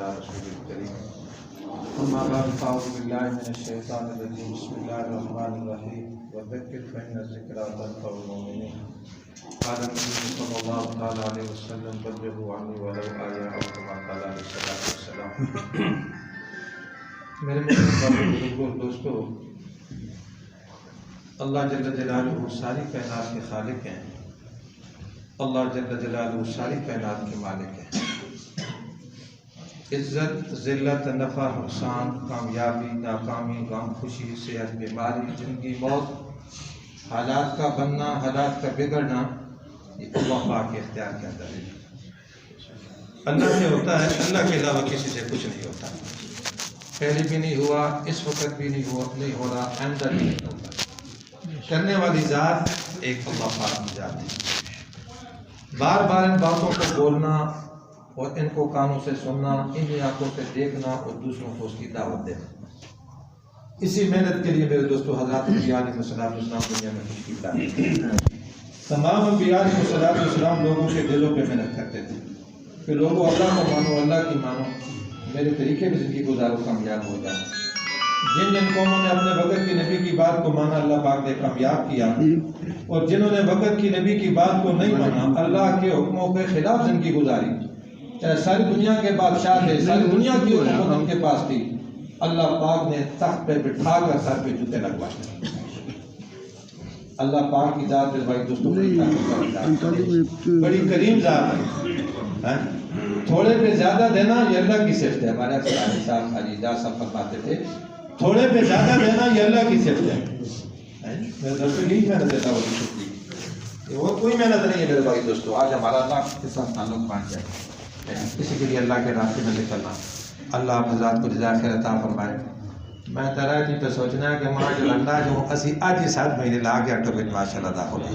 علی رسول الکریم اما بعد فاعوذ باللہ من الشیطان الرجیم بسم اللہ الرحمن الرحیم وذکر فإن الذکریٰ تنفع المؤمنین قال النبی صلی اللہ تعالی علیہ وسلم بلغوا عنی ولو آیہ او کما قال علیہ الصلوۃ والسلام۔ میرے محترم بزرگوں اور دوستو، اللہ جل جلالہ ساری کائنات کے خالق ہیں، اللہ جل جلالہ ساری کائنات کے مالک ہیں۔ عزت، ذلت، نفع، نقصان، کامیابی، ناکامی، غم، خوشی، صحت، بیماری، زندگی، موت، حالات کا بننا، حالات کا بگڑنا، یہ اللہ پاک کے اختیار کے اندر ہے۔ اللہ سے ہوتا ہے، اللہ کے علاوہ کسی سے کچھ نہیں ہوتا، پہلے بھی نہیں ہوا، اس وقت بھی نہیں ہو رہا، آئندہ بھی نہیں ہوگا۔ کرنے والی ذات ایک اللہ پاک کی ذات ہے۔ بار بار ان باتوں کو بولنا اور ان کو کانوں سے سننا، انہیں آنکھوں سے دیکھنا اور دوسروں کو اس کی دعوت دینا، اسی محنت کے لیے میرے دوستو حضرات انبیاء علیہ السلام دنیا میں تشریف لائے۔ تمام انبیاء علیہ السلام لوگوں کے دلوں پہ محنت کرتے تھے کہ لوگوں اللہ کو مانو، اللہ کی مانو، میرے طریقے میں زندگی گزارو، کامیاب ہو جاؤ۔ جن جن قوموں نے اپنے وقت کی نبی کی بات کو مانا، اللہ پاک نے کامیاب کیا، اور جنہوں نے وقت کی نبی کی بات کو نہیں مانا، اللہ کے حکموں کے خلاف زندگی گزاری، چاہے ساری دنیا کے بادشاہ تھے، ساری دنیا کی حکومت ان کے پاس تھی، اللہ پاک نے تخت پہ بٹھا کر سر پہ جوتے لگوائے۔ اللہ پاک کی ذات ہے بھائی دوستوں، بڑی کریم ذات ہے۔ تھوڑے پہ زیادہ دینا یہ اللہ کی صفت ہے۔ ہمارے حاجی صاحب فرماتے تھے تھوڑے پہ زیادہ دینا یہ اللہ کی صفت ہے۔ میرے دوستوں یہی محنت دیتا وہ اور کوئی محنت نہیں ہے میرے بھائی دوستوں۔ آج ہمارا اللہ کے ساتھ تعلق بن جائے، کسی کے لیے اللہ کے راستے میں نکلنا، اللہ آپ ذات کو جزائے خیر عطا فرمائے۔ میں ترا تھی تو سوچنا ہے کہ ماں جو اللہ جو اسی آج ہی 7 مہینے لا کے اٹھو بن ماشاء اللہ داخل ہو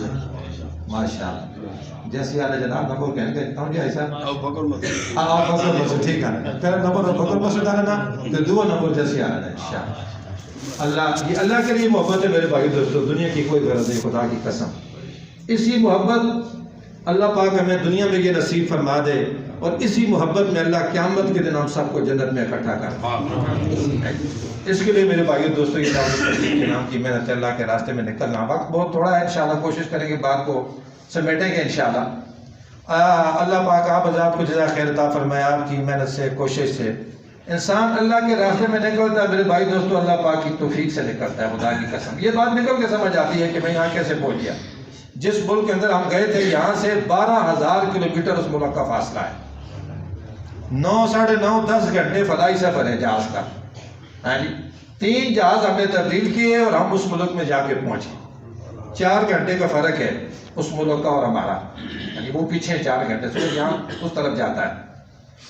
ماشاء اللہ جیسے والے جناب نمبر کہنے کے کون جی ایسا بکر مسعود ٹھیک ہے پہلا نمبر بکر مسعود آنا نا تو دو نمبر جیسے آنا ہے انشاءاللہ۔ اللہ یہ اللہ کے لیے محبت ہے میرے بھائی دوستو، دنیا کی کوئی غرض نہیں، خدا کی قسم۔ اسی محبت اللہ پاک ہمیں دنیا میں یہ نصیب فرما دے، اور اسی محبت میں اللہ قیامت کے دن ہم سب کو جنت میں اکٹھا کر۔ اس کے لیے میرے بھائی دوستوں یہ دعوت کے نام کی محنت اللہ کے راستے میں نکلنا۔ وقت بہت تھوڑا ہے، انشاءاللہ کوشش کریں گے بات کو سمیٹیں گے انشاءاللہ۔ اللہ پاک آپ حضرات کو جزائے خیر عطا فرمائے، آپ کی محنت سے، کوشش سے انسان اللہ کے راستے میں نکلتا ہے میرے بھائی دوستوں، اللہ پاک کی توفیق سے نکلتا ہے، خدا کی قسم۔ یہ بات نکل کے سمجھ آتی ہے کہ میں یہاں کیسے پہنچ گیا۔ جس ملک کے اندر ہم گئے تھے یہاں سے 12,000 کلومیٹر اس ملک کا فاصلہ ہے، 9 ساڑھے 9 10 گھنٹے فضائی سفر ہے جہاز کا۔ 3 جہاز ہم نے تبدیل کیے اور ہم اس ملک میں جا کے پہنچے۔ 4 گھنٹے کا فرق ہے اس ملک کا اور ہمارا، یعنی وہ پیچھے 4 گھنٹے سے یہاں اس طرف جاتا ہے۔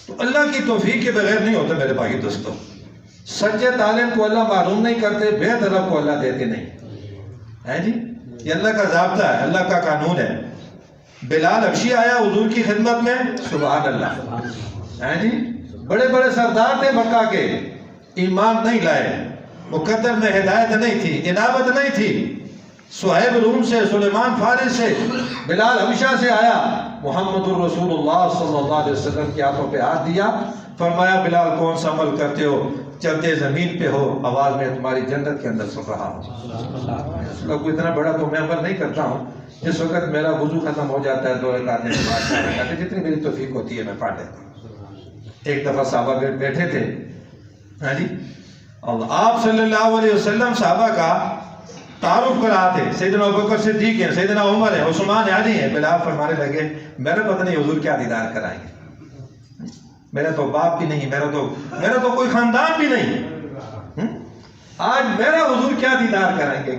تو اللہ کی توفیق کے بغیر نہیں ہوتا میرے بھائی دوستوں۔ سچے طالب کو اللہ معلوم نہیں کرتے، بے طلب کو اللہ دیتے نہیں ہے جی، یہ اللہ کا ضابطہ ہے، اللہ کا قانون ہے۔ بلال حبشی آیا حضور کی خدمت میں، سبحان اللہ ہے جی، بڑے بڑے سردار تھے مکہ کے، ایمان نہیں لائے، مقدر میں ہدایت نہیں تھی، عنابت نہیں تھی۔ صہیب روم سے، سلیمان فارس سے، بلال حبشہ سے آیا، محمد الرسول اللہ صلی اللہ علیہ وسلم کی آنکھوں پہ ہاتھ دیا، فرمایا بلال کون سا عمل کرتے ہو، چلتے زمین پہ ہو، آواز میں تمہاری جنت کے اندر سن رہا ہوں۔ کوئی اتنا بڑا تو میں عمل نہیں کرتا ہوں، جس وقت میرا وضو ختم ہو جاتا ہے 2 رکعت نماز پڑھتا ہے، جتنی میری توفیق ہوتی ہے میں پڑھ لیتا ہوں۔ ایک دفعہ صحابہ بیٹھے تھے جی، آپ صلی اللہ علیہ وسلم صحابہ کا تعارف کرا تھے، سیدنا ابوبکر صدیق ہیں، سیدنا عمر ہیں، عثمان علی ہیں۔ بلال فرمانے لگے میرا پتہ نہیں حضور کیا دیدار کرائیں گے، میرا تو باپ بھی نہیں، میرا تو کوئی خاندان بھی نہیں، آج میرا حضور کیا دیدار کرائیں گے،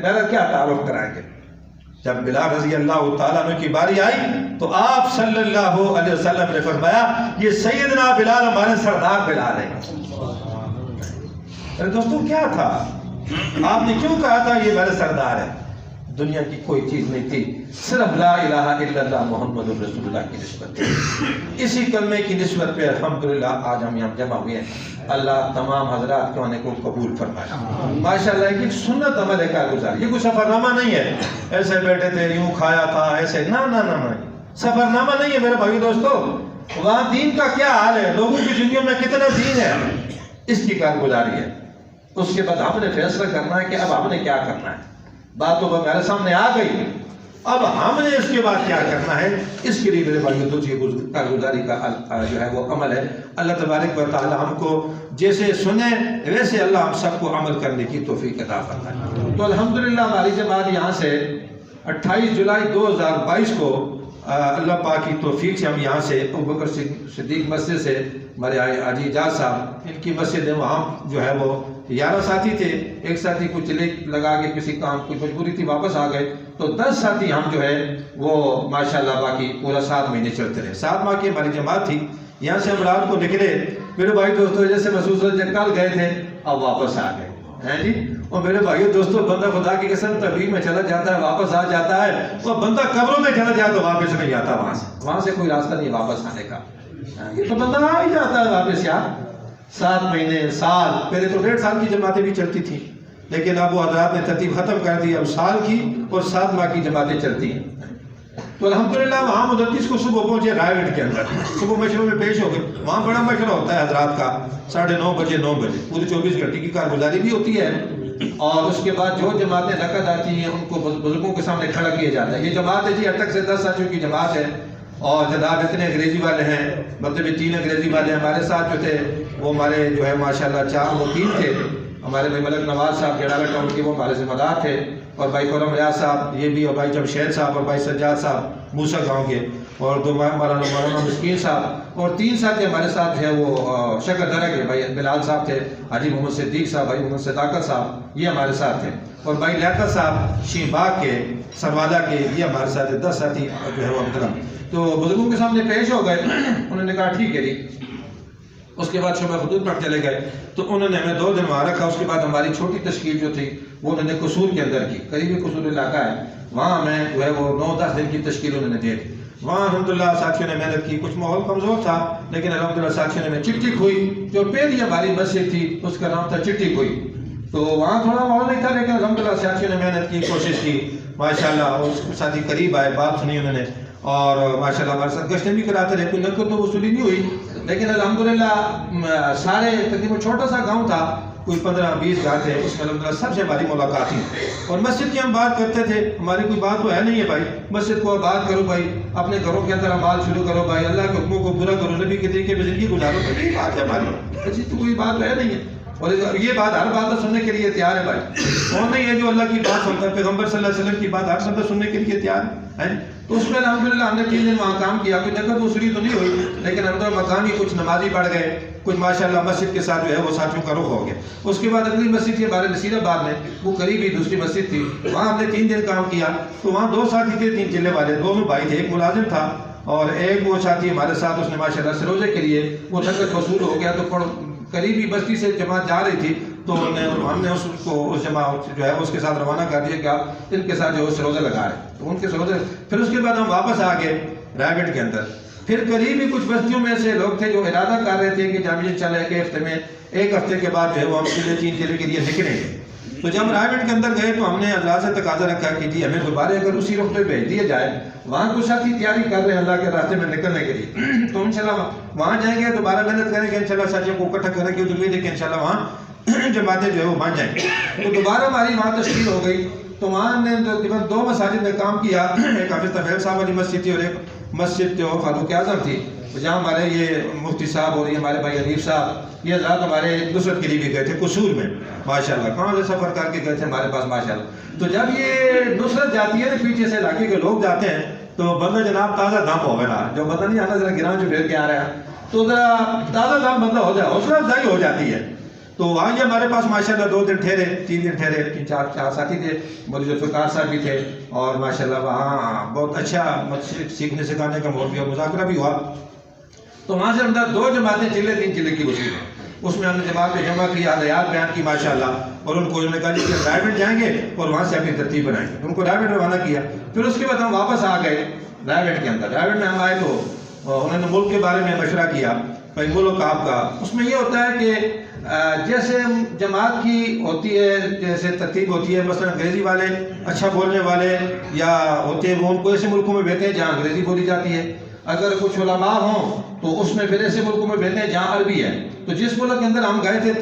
میرا کیا تعارف کرائیں گے۔ جب بلال رضی اللہ تعالیٰ عنہ کی باری آئی تو آپ صلی اللہ علیہ وسلم نے فرمایا یہ سیدنا بلال ہمارے سردار بلال ہیں۔ دوستوں کیا تھا، آپ نے کیوں کہا تھا یہ میرے سردار ہے؟ دنیا کی کوئی چیز نہیں تھی، صرف لا الہ الا اللہ محمد رسول اللہ کی نسبت تھی۔ اسی کلمے کی نسبت پہ الحمدللہ آج ہم یہاں جمع ہوئے ہیں۔ اللہ تمام حضرات کے آنے کو قبول فرمائے ماشاءاللہ۔ ایک سنت عمل ہے کارگزار، یہ کوئی سفر نامہ نہیں ہے ایسے بیٹھے تھے یوں کھایا تھا ایسے، نہ سفر نامہ نہیں ہے میرے بھائی دوستو۔ وہاں دین کا کیا حال ہے، لوگوں کی زندگیوں زندگیوں میں کتنا دین ہے اس کی کارگزاری ہے. اس کے بعد ہم نے فیصلہ کرنا ہے کہ اب ہم نے کیا کرنا ہے. بات تو میرے سامنے آ گئی، اب ہم نے اس کے بعد کیا کرنا ہے. اس کے لیے میرے بھائیوں دوسری کارگزاری کا جو ہے وہ عمل ہے. اللہ تبارک و تعالی ہم کو جیسے سنیں ویسے اللہ ہم سب کو عمل کرنے کی توفیق عطا فرمائے. تو الحمدللہ ہماری جماعت یہاں سے 28 جولائی 2022 کو اللہ پاک کی توفیق سے ہم یہاں سے ابوبکر صدیق مسجد سے ہمارے حاجی اعجاز صاحب ان کی مسجد ہے، وہاں جو ہے وہ 11 ساتھی تھے. ایک ساتھی کو چلے لگا کے کسی کام کوئی مجبوری تھی واپس آ گئے، تو 10 ساتھی ہم جو ہے وہ ماشاءاللہ باقی پورا 7 مہینے چلتے رہے. 7 ماہ کی ہماری جماعت تھی. یہاں سے ہم رات کو نکلے، میرے بھائی دوستوں جیسے محسوس ہو کل گئے تھے اب واپس آ گئے ہیں جی. اور میرے بھائیوں دوستوں بندہ خدا کی قسم تبلیغ میں چلا جاتا ہے واپس آ جاتا ہے، اور بندہ قبروں میں چلا جاتا ہے واپس نہیں آتا. وہاں سے کوئی راستہ نہیں واپس آنے کا. یہ تو بندہ آ ہی جاتا ہے واپس یار. 7 مہینے سال، پہلے تو 1.5 سال کی جماعتیں بھی چلتی تھیں، لیکن اب وہ حضرات نے ترتیب ختم کر دی. اب سال کی اور 7 ماہ کی جماعتیں چلتی ہیں. تو الحمدللہ وہاں 29 کو صبح پہنچے رائے کے اندر. صبح مشورے میں پیش ہو گئے. وہاں بڑا مشورہ ہوتا ہے حضرات کا 9:30 بجے 9 بجے پوری 24 گھنٹے کی کارگزاری بھی ہوتی ہے. اور اس کے بعد جو جماعتیں نقد آتی ہیں ان کو بزرگوں کے سامنے کھڑا کیا جاتا ہے. یہ جماعت ہے جی اٹک سے 10 ساتھیوں کی جماعت ہے، اور جناب اتنے انگریزی والے ہیں، مطلب 3 انگریزی والے ہمارے ساتھ جو تھے وہ ہمارے جو ہے ماشاءاللہ 4 وکیل تھے. ہمارے بھائی ملک نواز صاحب جڑالہ ٹاؤن کے وہ ہمارے ذمہ دار تھے، اور بھائی خرم ریاض صاحب یہ بھی، اور بھائی جمشید صاحب، اور بھائی سجاد صاحب موسیٰ گاؤں کے، اور 2 مولانا مسکین صاحب، اور 3 ساتھی ہمارے ساتھ جو ہے وہ شکر درہ کے بھائی بلال صاحب تھے، حاجی محمد صدیق صاحب، بھائی محمد صداقت صاحب یہ ہمارے ساتھ تھے، اور بھائی لیاقت صاحب شین باغ کے سروادہ کے یہ ہمارے ساتھ 10 ساتھی جو ہے وہ محترم. تو بزرگوں کے سامنے پیش ہو گئے. انہوں نے کہا ٹھیک ہے جی. اس کے بعد شعبہ حدود پر چلے گئے. تو انہوں نے ہمیں 2 دن وہاں رکھا. اس کے بعد ہماری چھوٹی تشکیل جو تھی وہ انہوں نے قصور کے اندر کی، قریبی قصور علاقہ ہے، وہاں ہمیں جو ہے وہ 9-10 دن کی تشکیل انہوں نے دے دی. وہاں الحمدللہ ساتھیوں نے محنت کی. کچھ ماحول کمزور تھا لیکن الحمدللہ ساتھیوں نے چٹی کھوئی. جو پہلی ہماری مسجد تھی اس کا نام تھا چٹی کھوئی. تو وہاں تھوڑا ماحول نہیں تھا لیکن الحمدللہ ساتھیوں نے محنت کی، کوشش کی ماشاءاللہ. اس ساتھی قریب آئے، بات سنی انہوں نے، اور ماشاءاللہ ہمارے ساتھ گشتیں بھی کراتے رہے. کوئی نقد تو وصولی نہیں ہوئی لیکن الحمدللہ سارے تقریباً چھوٹا سا گاؤں تھا، کوئی 15-20 گھر تھے. اس میں الحمدللہ سب سے ہماری ملاقات تھی. اور مسجد کی ہم بات کرتے تھے. ہماری کوئی بات تو ہے نہیں ہے بھائی، مسجد کو بات کرو بھائی، اپنے گھروں کے اندر عمال شروع کرو بھائی، اللہ کے حکموں کو پورا کرو، نبی کے طریقے پہ زندگی گزارو. تو یہ بات ہے ہماری، ایسی تو کوئی بات تو ہے نہیں ہے. اور یہ بات ہر بات سننے کے لیے تیار ہے بھائی. کون نہیں ہے جو اللہ کی بات سنتا ہے؟ پیغمبر صلی اللہ علیہ وسلم کی بات ہر بندہ سننے کے لیے تیار ہے. تو اس میں الحمدللہ ہم نے 3 دن وہاں کام کیا. کوئی نقد وصولی تو نہیں ہوئی لیکن اندر مقامی کچھ نمازی بڑھ گئے، کچھ ماشاءاللہ مسجد کے ساتھ جو ہے وہ ساتھیوں کا رخ ہو گیا. اس کے بعد اگلی مسجد تھی ہمارے نصیر آباد میں، وہ قریبی دوسری مسجد تھی، وہاں ہم نے 3 دن کام کیا. تو وہاں 2 ساتھی تھے، 3 چلے والے، 2 بھائی تھے، ایک ملازم تھا اور ایک وہ ساتھی ہمارے ساتھ. اس نے ماشاءاللہ سے روزے کے لیے وہ نقد وصول ہو گیا تو قریبی بستی سے جماعت جا رہی تھی، تو ہم نے اس کو اس جماعت جو ہے اس کے ساتھ روانہ کر دیا کہ آپ ان کے ساتھ جو ہے روزہ لگا رہے ہیں. تو ان کے روزے پھر اس کے بعد ہم واپس آ گئے رائے کے اندر. پھر قریبی کچھ بستیوں میں سے لوگ تھے جو ارادہ کر رہے تھے کہ جامع چلے کہ ہفتے میں 1 ہفتے کے بعد جو ہے وہ ہم 3 چلے کے لیے نکلیں گے. تو جب رائے کے اندر گئے تو ہم نے اللہ سے تقاضا رکھا کہ جی ہمیں دوبارہ اگر اسی رخ پہ بھیج دیا جائے. وہاں کچھ ساتھی تیاری کر رہے ہیں اللہ کے راستے میں نکلنے کے لیے، تو انشاءاللہ وہاں جائیں گے، دوبارہ محنت کریں گے انشاءاللہ، ساتھیوں کو اکٹھا کریں گے. امید ہے کہ انشاءاللہ وہاں جماعتیں جو ہے وہ بن جائیں. تو دوبارہ ہماری وہاں تشکیل ہو گئی. تو وہاں نے تقریباً 2 مساجد میں کام کیا. ایک حافظ طفیل صاحب والی مسجد تھی اور ایک مسجد جو فاروق اعظم تھی، جہاں ہمارے یہ مفتی صاحب اور یہ ہمارے بھائی حنیف صاحب یہ حضرات ہمارے نصرت کے لیے بھی گئے تھے قصور میں ماشاءاللہ. کہاں سے سفر کر کے گئے تھے ہمارے پاس ماشاءاللہ. تو جب یہ نصرت جاتی ہے نا، پیچھے سے علاقے کے لوگ جاتے ہیں تو بندہ جناب تازہ دم ہو گیا. جو بندہ نہیں آنا ذرا گراں جو پھیر کے آ رہا ہے تو ذرا تازہ دم بندہ ہو جائے، حوصلہ افزائی ہو جاتی ہے. تو وہاں یہ ہمارے پاس ماشاءاللہ 2 دن ٹھہرے، 3 دن ٹھہرے، 3-4 ساتھی تھے، مولوی ذوالفقار صاحب بھی تھے، اور ماشاءاللہ وہاں بہت اچھا سیکھنے سکھانے کا ماحول بھی اور مذاکرہ بھی ہوا. تو وہاں سے ہم 2 جماعتیں چلے 3 چلے کی وصول ہے. اس میں ہم نے جماعت میں جمع کیا، حیات بیان کی ماشاءاللہ، اور ان کو انہوں نے کہا کہ رائے جائیں گے اور وہاں سے اپنی ترتیب بنائیں گے. ان کو رائے روانہ کیا. پھر اس کے بعد ہم واپس آ گئے رائے کے اندر. رائے میں ہم آئے تو انہوں نے ملک کے بارے میں مشورہ کیا، بھائی ملک آپ کا. اس میں یہ ہوتا ہے کہ جیسے جماعت کی ہوتی ہے، جیسے ترتیب ہوتی ہے، مثلا انگریزی والے اچھا بولنے والے یا ہوتے ہیں وہ ان کو ایسے ملکوں میں بھیجتے ہیں جہاں انگریزی بولی جاتی ہے. اگر کچھ علماء ہوں تو اس میں پھر ایسے ملکوں میں بھیجتے ہیں جہاں عربی ہے. تو جس ملک کے اندر ہم گئے تھے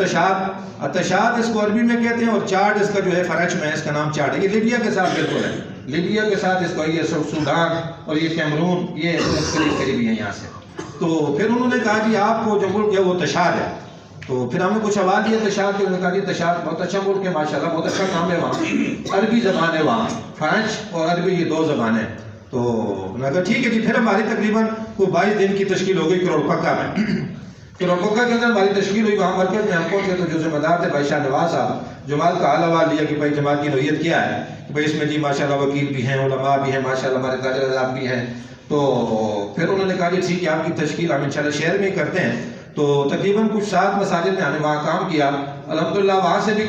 تشاد اس کو عربی میں کہتے ہیں, اور چاڈ اس کا جو ہے فرنچ میں اس کا نام چاڈ ہے. یہ لیبیا کے ساتھ بالکل ہے, لیبیا کے ساتھ اس کو, یہ سوڈان اور یہ کیمرون, یہ قریبی ہے یہاں سے. تو پھر انہوں نے کہا جی آپ کو جو ملک ہے وہ تشاد ہے. تو پھر ہم نے کچھ سوال کیا تشاد کے, انہوں نے کہا جی تشاد بہت اچھا ملک ہے ماشاءاللہ, بہت اچھا کام ہے وہاں, عربی زبان ہے وہاں, فرنچ اور عربی یہ دو زبانیں. تو میں نے کہا ٹھیک ہے جی. پھر ہماری تقریباً کوئی 22 دن کی تشکیل ہو گئی کروڑ پکا میں. کروڑ پکا کے اندر ہماری تشکیل ہوئی, وہاں مرکز میں ہم پہنچے تو جو ذمہ دار تھے بھائی شاہ نواز صاحب, جماعت کا حوالہ لیا کہ بھائی جماعت کی نوعیت کیا ہے, کہ بھائی اس میں جی ماشاءاللہ وکیل بھی ہیں, علماء بھی ہیں, ماشاءاللہ ہمارے تاجر حضرات بھی ہیں. تو پھر انہوں نے کہا جی ٹھیک ہے آپ کی تشکیل ہم انشاءاللہ شہر میں ہی کرتے ہیں. تو تقریباً کچھ 7 مساجد میں ہم نے وہاں کام کیا. الحمدللہ وہاں سے بھی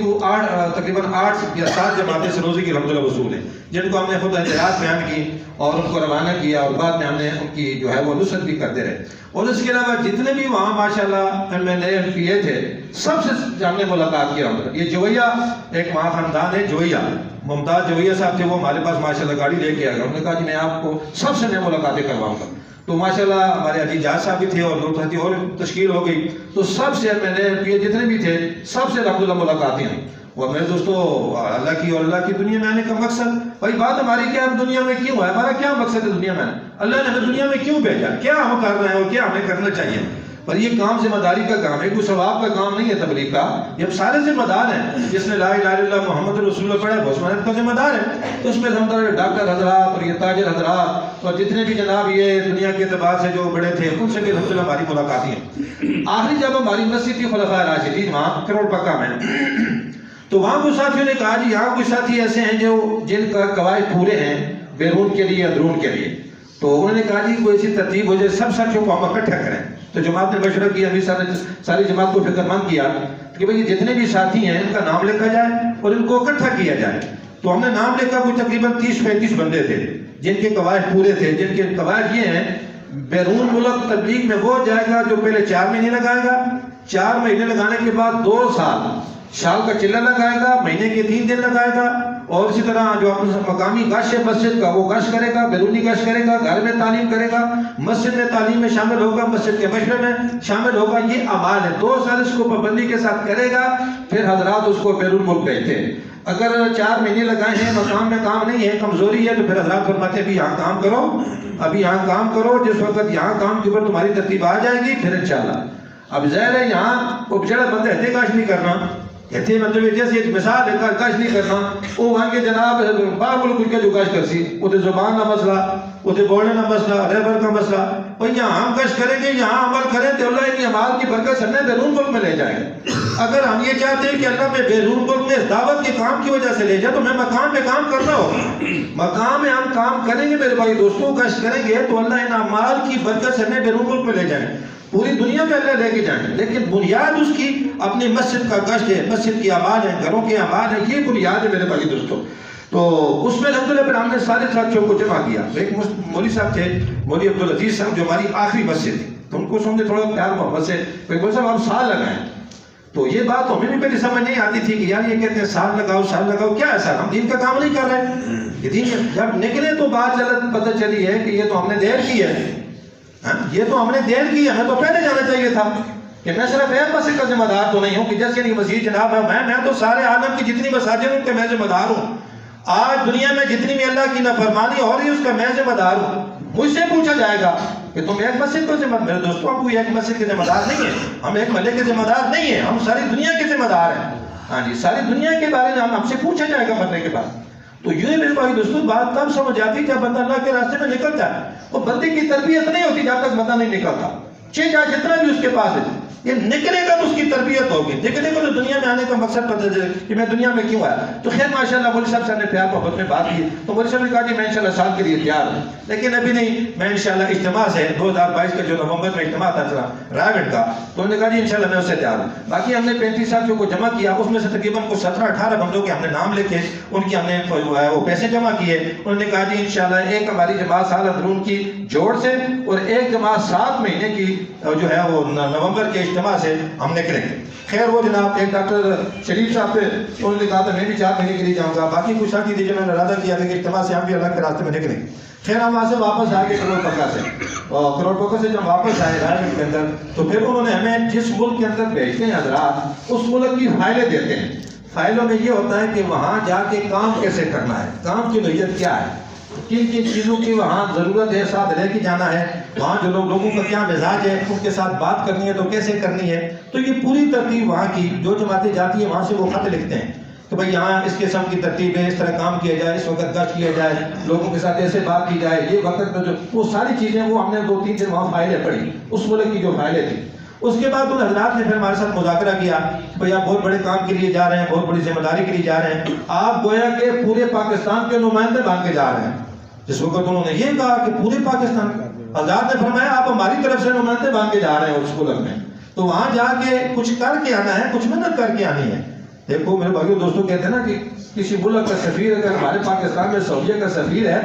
تقریباً 8 یا 7 جماعتیں سے روزی کی الحمدللہ وصول ہیں, جن کو ہم نے خود احتیاط بیان کی اور ان کو روانہ کیا, اور بعد میں ہم نے ان کی جو ہے وہ نصرت بھی کرتے رہے. اور اس کے علاوہ جتنے بھی وہاں ماشاءاللہ MLA MPA تھے سب سے ہم نے ملاقات کیا. یہ جویہ ایک وہاں خاندان ہے, جویہ ممتاز جویہ صاحب تھے, وہ ہمارے پاس ماشاءاللہ گاڑی لے کے آ گئے. انہوں نے کہا جی میں آپ کو سب سے میں ملاقاتیں کرواؤں گا. تو ماشاءاللہ ہمارے عزیز جاز صاحب بھی تھے اور دو تھے اور تشکیل ہو گئی. تو سب سے MLA MPA جتنے بھی تھے سب سے الحمدللہ ملاقاتیں ہوئی. اور میرے دوستو اللہ کی اور اللہ کی دنیا میں آنے کا مقصد, بھائی بات ہماری کیا, ہم دنیا میں کیوں ہے, ہمارا کیا مقصد ہے دنیا میں, اللہ نے ہمیں دنیا میں کیوں بھیجا, کیا ہم کر رہے ہیں اور کیا ہمیں کرنا چاہیے. پر یہ کام ذمہ داری کا کام ہے, کوئی ثواب کا کام نہیں ہے تبلیغ کا. یہ ہم سارے ذمہ دار ہیں. جس نے لا الہ الا اللہ محمد رسول اللہ پڑھا ہے وہ اس محنت کا ذمہ دار ہے. تو اس میں الحمدللہ ڈاکٹر حضرات اور یہ تاجر حضرات اور جتنے بھی جناب یہ دنیا کے اعتبار سے جو بڑے تھے ان سے بھی الحمدللہ ہماری ملاقاتیں ہیں. آخری جب ہماری مسجد تھی خلفائے راشدین وہاں کروڑ پکا میں, تو وہاں کچھ ساتھیوں نے کہا جی یہاں کچھ ساتھی ایسے ہیں جو جن کا قواعد پورے ہیں بیرون کے لیے اندرون کے لیے. تو انہوں نے کہا جی کوئی ایسی ترتیب ہو جائے سب ساتھیوں کو ہم اکٹھا کریں. تو جماعت نے مشورہ کیا, ابھی ساری جماعت کو فکر مند کیا کہ بھئی جتنے بھی ساتھی ہیں ان کا نام لکھا جائے اور ان کو اکٹھا کیا جائے. تو ہم نے نام لکھا, کوئی تقریباً 30-35 بندے تھے جن کے قواعد پورے تھے, جن کے قواعد یہ ہیں بیرون ملک تبلیغ میں وہ جائے گا جو پہلے 4 مہینے لگائے گا, 4 مہینے لگانے کے بعد 2 سال کا چلہ لگائے گا, مہینے کے 3 دن لگائے گا, اور اسی طرح جو مقامی گش ہے مسجد کا وہ گش کرے گا, بیرونی گش کرے گا, گھر میں تعلیم کرے گا, مسجد میں تعلیم میں شامل ہوگا, مسجد کے مشورے میں شامل ہوگا. یہ اعمال ہے. 2 سال اس کو پابندی کے ساتھ کرے گا, پھر حضرات اس کو بیرون ملک بھیجتے ہیں. اگر 4 مہینے لگائے ہیں مقام میں کام نہیں ہے, کمزوری ہے, تو پھر حضرات فرماتے ہیں ابھی یہاں کام کرو, ابھی یہاں کام کرو, جس وقت یہاں کام کے اوپر تمہاری ترتیب آ جائے گی پھر انشاءاللہ. اب ظاہر ہے یہاں وہ بچڑا بندہ احتکاش نہیں کرنا, ایتھے مطلب جیسے ایک مثال ہے کاش نہیں کرنا. وہ وہاں کے جناب باہر ملک کے جو کاش کرسی وہ زبان کا مسئلہ, وہ بولنے کا مسئلہ, لیبر کا مسئلہ, اور یہاں ہم کاش کریں گے, یہاں عمل کریں تو اللہ ان عمال کی برکت ہمیں بیرون ملک میں لے جائے گا. اگر ہم یہ چاہتے ہیں کہ اللہ میں بیرون ملک میں اس دعوت کے کام کی وجہ سے لے جائے تو ہمیں مقام پہ کام کرنا ہوگا. مقام میں ہم کام کریں گے میرے بھائی دوستوں, کاش کریں گے تو اللہ ان عمال کی برکت سے ہمیں بیرون ملک میں لے جائیں, پوری دنیا میں اللہ لے کے جائیں. لیکن بنیاد اس کی اپنی مسجد کا گشت ہے, مسجد کی اعمال ہے, گھروں کے اعمال ہے, یہ بنیاد ہے میرے بھائی دوستوں. تو اس میں الحمدللہ پھر ہم نے سارے ساتھیوں کو جمع کیا. ایک مولوی صاحب تھے, مولوی عبدالعزیز صاحب, جو ہماری آخری مسجد تھی, تو ان کو سمجھے تھوڑا پیار محبت سے مولوی صاحب ہم سال لگائیں. تو یہ بات تو ہمیں بھی پہلے سمجھ نہیں آتی تھی کہ یار یہ کہتے ہیں سال لگاؤ, کیا ہے سال, ہم دین کا کام نہیں کر رہے. یہ دین جب نکلے تو بات پتہ چلی ہے کہ یہ تو ہم نے دیر کی ہے, یہ تو ہم نے دیر کی ہے, ہمیں تو پہلے جانا چاہیے تھا. کہ میں صرف ایک مسجد کا ذمہ دار تو نہیں ہوں کہ جیسے نہیں مسجد جناب ہے, میں تو سارے عالم کی جتنی مساجد ان کے میں ذمہ دار ہوں. آج دنیا میں جتنی بھی اللہ کی نافرمانی ہو رہی ہے اس کا میں ذمہ دار ہوں. مجھ سے پوچھا جائے گا کہ تم ایک مسجد کو ذمہ, میرے دوستوں ہم کوئی ایک مسجد کے ذمہ دار نہیں ہیں, ہم ایک محلے کے ذمہ دار نہیں ہیں, ہم ساری دنیا کے ذمہ دار ہیں. ہاں جی, ساری دنیا کے بارے میں ہم سے پوچھا جائے گا مرنے کے بعد. تو یہ میرے بھائی دوستوں بات تب سمجھ آتی جب بندہ اللہ کے راستے میں نکلتا ہے. وہ بندے کی تربیت نہیں ہوتی جب تک بندہ نہیں نکلتا, چاہے جتنا بھی اس کے پاس ہے, یہ نکلے گا تو اس کی تربیت ہوگی, نکلے گا تو دنیا میں آنے کا مقصد پتہ چلے کہ میں دنیا میں کیوں آیا. تو خیر ماشاءاللہ مولوی صاحب نے پیار محبت میں بات کی, تو مولوی صاحب نے کہا کہ میں انشاءاللہ سال کے لیے تیار ہوں, لیکن ابھی نہیں, میں انشاءاللہ اجتماع سے 2022 کا جو نومبر میں اجتماع تھا رائے کا, تو انہوں نے کہا جی انشاءاللہ میں اس سے تیار ہوں. باقی ہم نے 35 ساتھیوں کو جمع کیا, اس میں سے تقریباً کچھ 17-18 بندوں کے ہم نے نام لکھے, ان کی ہم نے وہ پیسے جمع کیے. انہوں نے کہا جی انشاءاللہ ایک ہماری جماعت سال اندرون کی جوڑ سے اور ایک جماعت 7 مہینے کی جو ہے وہ نومبر کے اجتماع سے ہم نکلیں گے. خیر وہ جناب ایک ڈاکٹر شریف صاحب تھے, انہوں نے کہا تھا میں بھی 4 مہینے کے لیے جاؤں گا. باقی کچھ ساتھی تھے جنہوں نے ارادہ کیا کہ اجتماع سے ہم بھی اللہ کے راستے میں نکلیں گے. خیر ہم وہاں سے واپس آ گئے کروڑ پکا سے، اور کروڑ پکا سے جب واپس آئے رائے کے اندر تو پھر انہوں نے ہمیں جس ملک کے اندر بھیجتے ہیں حضرات اس ملک کی فائلیں دیتے ہیں. فائلوں میں یہ ہوتا ہے کہ وہاں جا کے کام کیسے کرنا ہے، کام کی نوعیت کیا ہے، کن کن چیزوں کی وہاں ضرورت ہے، ساتھ لے کے جانا ہے، وہاں جو لوگوں کا کیا مزاج ہے، ان کے ساتھ بات کرنی ہے تو کیسے کرنی ہے. تو یہ پوری ترتیب وہاں کی جو جماعتیں جاتی ہیں وہاں سے وہ خط لکھتے ہیں کہ بھائی یہاں اس قسم کی ترتیب ہے، اس طرح کام کیا جائے، اس وقت گشت کیا جائے، لوگوں کے ساتھ ایسے بات کی جائے، یہ وقت میں جو وہ ساری چیزیں وہ ہم نے 2-3 دن وہاں فائلیں پڑھی اس ملک کی جو فائلیں تھیں. اس کے بعد ان حضرات نے پھر ہمارے ساتھ مذاکرہ کیا کہ بھئی آپ بہت بڑے کام کے لیے جا رہے ہیں، بہت بڑی ذمہ داری کے لیے جا رہے ہیں، آپ گویا کہ پورے پاکستان کے نمائندے بن کے جا رہے ہیں. جس وقت انہوں نے یہ کہا کہ پورے پاکستان، حضرات نے فرمایا آپ ہماری طرف سے نمائندے بن کے جا رہے ہیں اس ملک میں، تو وہاں جا کے کچھ کر کے آنا ہے، کچھ محنت کر کے آنی ہے. دیکھو میرے بھائیو دوستوں کہتے ہیں نا کہ کسی ملک کا سفیر اگر ہمارے پاکستان میں سعودیہ کا سفیر ہے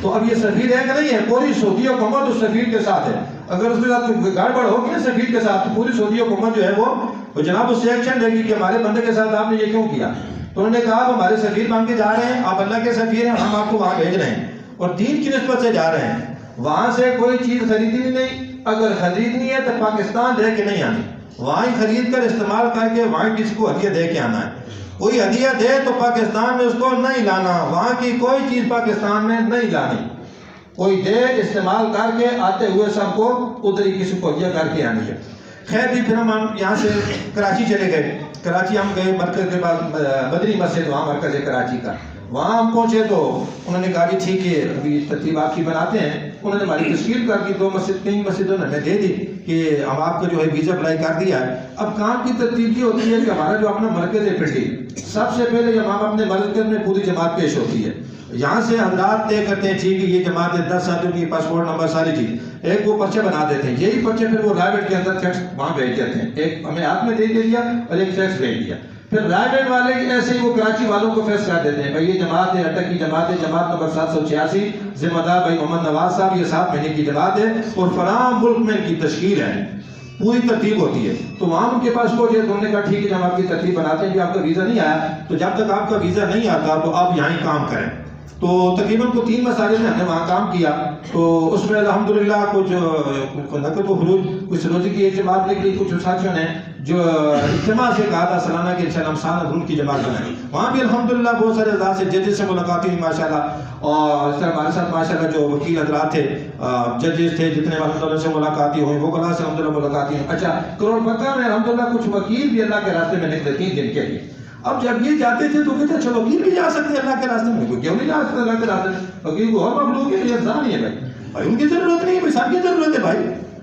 تو اب یہ سفیر ہے کہ نہیں ہے، پوری سعودی حکومت اس سفیر کے ساتھ ہے. اگر اس کے ساتھ کوئی گڑبڑ ہوگی نا سفیر کے ساتھ تو پوری سعودی حکومت جو ہے وہ جناب اس سے ایکشن لے گی کہ ہمارے بندے کے ساتھ آپ نے یہ کیوں کیا. تو انہوں نے کہا آپ ہمارے سفیر بن کے جا رہے ہیں، آپ اللہ کے سفیر ہیں، ہم آپ کو وہاں بھیج رہے ہیں اور دین کی نسبت سے جا رہے ہیں. وہاں سے کوئی چیز خریدنی نہیں، اگر خریدنی ہے تو پاکستان لے کے نہیں آنی، وہاں ہی خرید کر استعمال کر کے وہاں کسی کو ہدیہ دے کے آنا ہے. کوئی ہدیہ دے تو پاکستان میں اس کو نہیں لانا، وہاں کی کوئی چیز پاکستان میں نہیں لانی. کوئی دے استعمال کر کے آتے ہوئے سب کو ادھر ہی کسی کو ہدیہ کر کے آنی ہے. خیر بھی پھر ہم یہاں سے کراچی چلے گئے. کراچی ہم گئے مرکز کے بعد بدری مسجد وہاں مرکز ہے کراچی کا. وہاں ہم پہنچے تو انہوں نے کہا کہ ٹھیک ہے ابھی ترتیب آپ کی بناتے ہیں. انہوں نے ہماری تشکیل کر کی 2 مسجد 3 مسجدوں نے ہمیں دے دی کہ ہم آپ کو جو ہے ویزا اپلائی کر دیا ہے. اب کام کی ترتیب یہ ہوتی ہے کہ ہمارا جو اپنا مرکز ہے پنڈی، سب سے پہلے جب ہم اپنے مرکز میں پوری جماعت پیش ہوتی ہے، یہاں سے حضرات طے کرتے ہیں ٹھیک ہے یہ جماعت ہے، 10 ساتھیوں کی پاسپورٹ نمبر ساری چیز، ایک وہ پرچے بنا دیتے ہیں. یہی پرچے پھر وہ رائے بیٹ کے اندر فیکس وہاں بھیج دیتے ہیں، ایک ہمیں ہاتھ میں دے دیا اور ایک فیکس بھیج دیا. پھر رائے بیٹ والے ایسے ہی وہ کراچی والوں کو فیکس کر دیتے ہیں بھائی یہ جماعت ہے، اٹک کی جماعت ہے، جماعت نمبر 786، ذمہ دار بھائی محمد نواز صاحب، یہ 7 مہینے کی جماعت ہے اور فلاں ملک میں ان کی تشکیل ہے، پوری ترتیب ہوتی ہے. تو وہاں ان کے پاس پہنچے تو انہوں نے کہا ٹھیک ہے جب آپ کی ترتیب بناتے ہیں کہ آپ کا ویزا نہیں آیا تو جب تک آپ کا ویزا نہیں آتا تو آپ یہاں ہی کام کریں. تو تقریباً 3 مساجد میں ہم نے وہاں کام کیا. تو اس میں الحمدللہ کچھ نقد و خروج، کچھ روزی کی ایک جماعت نکلی، کچھ ساتھیوں نے جو اجتماع سے کہا تھا سالانہ کے انشاءاللہ سالانہ گروپ کی جماعت بنائی. وہاں بھی الحمدللہ بہت سارے حضرات سے ججز سے ملاقات ہوئی ماشاءاللہ، اور اس طرح ہمارے ساتھ ماشاءاللہ جو وکیل حضرات تھے، ججز تھے جتنے الحمدللہ سے ملاقاتیں ہوئی، وہ کلا سے الحمدللہ ملاقاتیں ہوئی. اچھا کروڑ پکا میں الحمدللہ کچھ وکیل بھی اللہ کے راستے میں نکلے 3 دن کے لیے. اب جب یہ جاتے تھے تو کہتے اچھا وکیل بھی جا سکتے ہیں اللہ کے راستے میں، کیوں نہیں جا سکتے اللہ کے راستے میں؟ وکیل کو اور مخلوق ہے، یہ انسان ہی ہے بھائی ان کی ضرورت نہیں ہے، بھائی سب کی ضرورت ہے.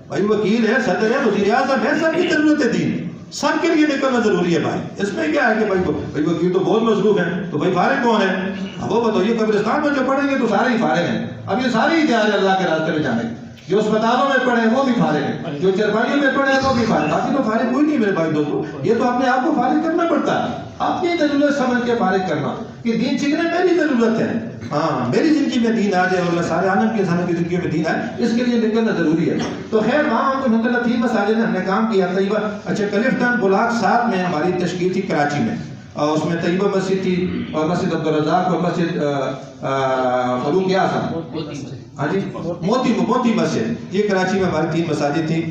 بھائی وکیل ہے، صدر ہے، وزیر اعظم ہے، سب کی ضرورت ہے. دین سب کے لیے نکلنا ضروری ہے بھائی. اس میں کیا ہے کہ بھائی وکیل تو بہت مصروف ہیں، تو بھائی فارغ کون ہے؟ اب وہ بتائیے قبرستان میں جو پڑھیں گے تو سارے ہی فارغ ہیں. اب یہ سارے ہی تیار ہیں اللہ کے راستے میں جانے، جو اسپتالوں میں پڑھے ہیں وہ بھی فارغ ہیں، جو چرپائیوں میں پڑھے ہیں وہ بھی فارغ. باقی تو فارغ کوئی نہیں میرے بھائی دوستو. یہ تو اپنے آپ کو فارغ کرنا پڑتا ہے، اپنی ضرورت سمجھ کے فارغ کرنا کہ دین سیکھنا میری ضرورت ہے. ہاں میری زندگی میں دین آ جائے اور سارے عالم کے انسانوں کی زندگی میں دین آئے، اس کے لیے نکلنا ضروری ہے. تو خیر وہاں الحمدللہ 3 مساجد میں ہم نے کام کیا. طیبہ اچھا کلفٹن بلاک 7 میں ہماری تشکیل تھی کراچی میں، اور اس میں طیبہ مسجد تھی اور مسجد عبدالرزاق اور مسجد فاروق اعظم، ہاں جی موتی مسجد، یہ کراچی میں ہماری 3 مساجد تھی.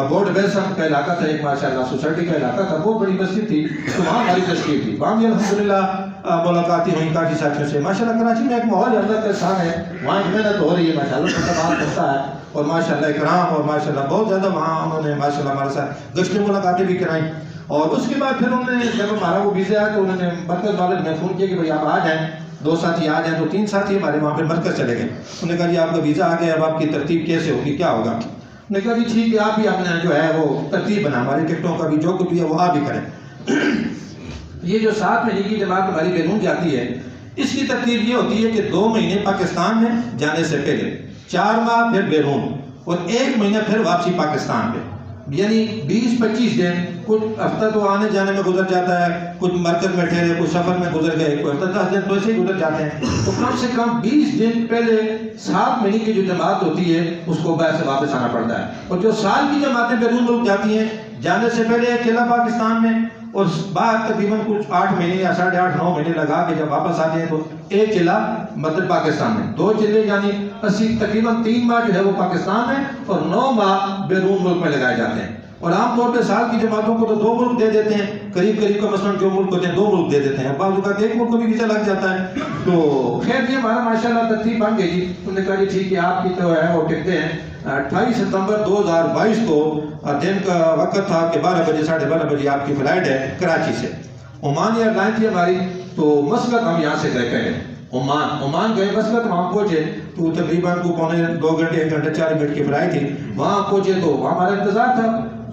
بورڈ بیسم کا علاقہ تھا ایک ماشاءاللہ، سوسائٹی کا علاقہ تھا، بہت بڑی مسجد تھی. تو وہاں ہماری تشکیل تھی. وہاں بھی الحمدللہ ملاقاتیں ہوئیں کافی ساتھیوں سے. ماشاءاللہ کراچی میں ایک ماحول اللہ کا احسان ہے، وہاں ایک محنت ہو رہی ہے ماشاءاللہ، سب کا بات کرتا ہے اور ماشاءاللہ اکرام اور ماشاءاللہ بہت زیادہ وہاں انہوں نے ماشاءاللہ ہمارے ساتھ گشت ملاقاتیں بھی کرائیں. اور اس کے بعد پھر انہوں نے جب ہمارا وہ ویزا آیا تو انہوں نے مرکز والے نے فون کیا کہ بھائی آپ آ جائیں، 2 ساتھی آ جائیں. تو 3 ساتھی ہمارے وہاں پہ مرکز چلے گئے. انہوں نے کہا جی آپ کا ویزا آ گیا، اب آپ کی ترتیب کیسے ہوگی، کیا ہوگا؟ انہوں نے کہا جی ٹھیک ہے آپ بھی اپنا جو ہے وہ ترتیب بنا، ہماری ٹکٹوں کا بھی جو کچھ بھی ہے وہ آپ بھی کریں. یہ جو 7 مہینے کی جماعت ہماری بیرون جاتی ہے، اس کی ترتیب یہ ہوتی ہے کہ 2 مہینے پاکستان میں جانے سے پہلے، 4 ماہ پھر بیرون، اور 1 مہینہ پھر واپسی پاکستان پہ. یعنی 20-25 دن، کچھ ہفتہ تو آنے جانے میں گزر جاتا ہے، کچھ مرکز میں ٹھہرے، کچھ سفر میں گزر گئے، کوئی ہفتہ 10 دن تو ایسے ہی گزر جاتے ہیں. تو کم سے کم 20 دن پہلے 7 مہینے کی جو جماعت ہوتی ہے اس کو باہر سے واپس آنا پڑتا ہے. اور جو سال کی جماعتیں بیرون ملک جاتی ہیں، جانے سے پہلے ایک قلعہ پاکستان میں، اور بعد تقریباً کچھ 8 مہینے یا 8.5-9 مہینے لگا کے جب واپس آتے ہیں تو ایک قلعہ مطلب پاکستان میں، 2 قلعے یعنی تقریباً 3 ماہ جو ہے وہ پاکستان میں اور 9 ماہ بیرون ملک میں لگائے جاتے ہیں. اور عام طور پہ سال کی جماعتوں کو تو 2 ملک دے دیتے ہیں, قریب کا مثلاً جو ملک ہوتے ہیں 2 ملک دے دیتے ہیں, بعض اوقات 1 ملک کو بھی ویزا لگ جاتا ہے. تو خیر یہ ہمارا ماشاءاللہ ترتیب بن گئی جی. انہوں نے کہا جی ٹھیک ہے آپ کی تو ہے وہ ٹکٹیں ہیں. 28 ستمبر 2022 کو دن کا وقت تھا کہ 12 بجے 12:30 بجے آپ کی فلائٹ ہے کراچی سے. عمان ایئر لائن تھی ہماری. تو مسقط ہم یہاں سے گئے پہلے عمان گئے مسقط, وہاں پہنچے تو تقریباً کو پونے 2 گھنٹے 1 گھنٹے 40 منٹ کی فلائٹ تھی. وہاں پہنچے تو وہاں ہمارا انتظار تھا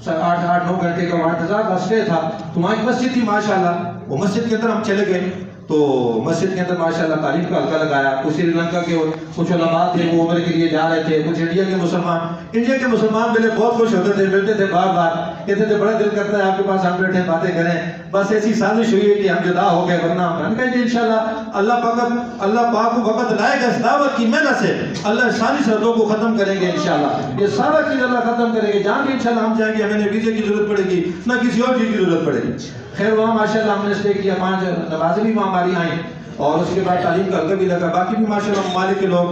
8-9 گھنٹے کا وہاں انتظار تھا, اسٹے تھا. تو وہاں ایک مسجد تھی ماشاءاللہ, وہ مسجد کے اندر ہم چلے گئے. تو مسجد کے اندر ماشاءاللہ تعلیم کا حلقہ لگایا. کچھ سری لنکا کے کچھ علماء تھے وہ عمرے کے لیے جا رہے تھے, کچھ انڈیا کے مسلمان ملے, بہت خوش ہوتے تھے, ملتے تھے بار بار, کہتے تھے بڑا دل کرتا ہے آپ کے پاس ہم بیٹھے باتیں کریں. بس ایسی سازش ہوئی ہے کہ ہم جدا ہو گئے, ورنہ ہم کہیں گے انشاءاللہ اللہ پاک کو وقت لائے گا اس دعوت کی محنت سے اللہ ساری سردوں کو ختم کریں گے انشاءاللہ. یہ سارا چیز اللہ ختم کریں گے. جہاں بھی انشاءاللہ ہم جائیں گے ہمیں ویزے کی ضرورت پڑے گی نہ کسی اور چیز کی ضرورت پڑے گی. خیر وہاں ماشاءاللہ ہم نے اسٹے کیا, 5 نمازیں بھی وہاں ہماری آئیں اور اس کے بعد تعلیم کا حلقہ بھی لگا. باقی بھی ماشاءاللہ ممالک کے لوگ,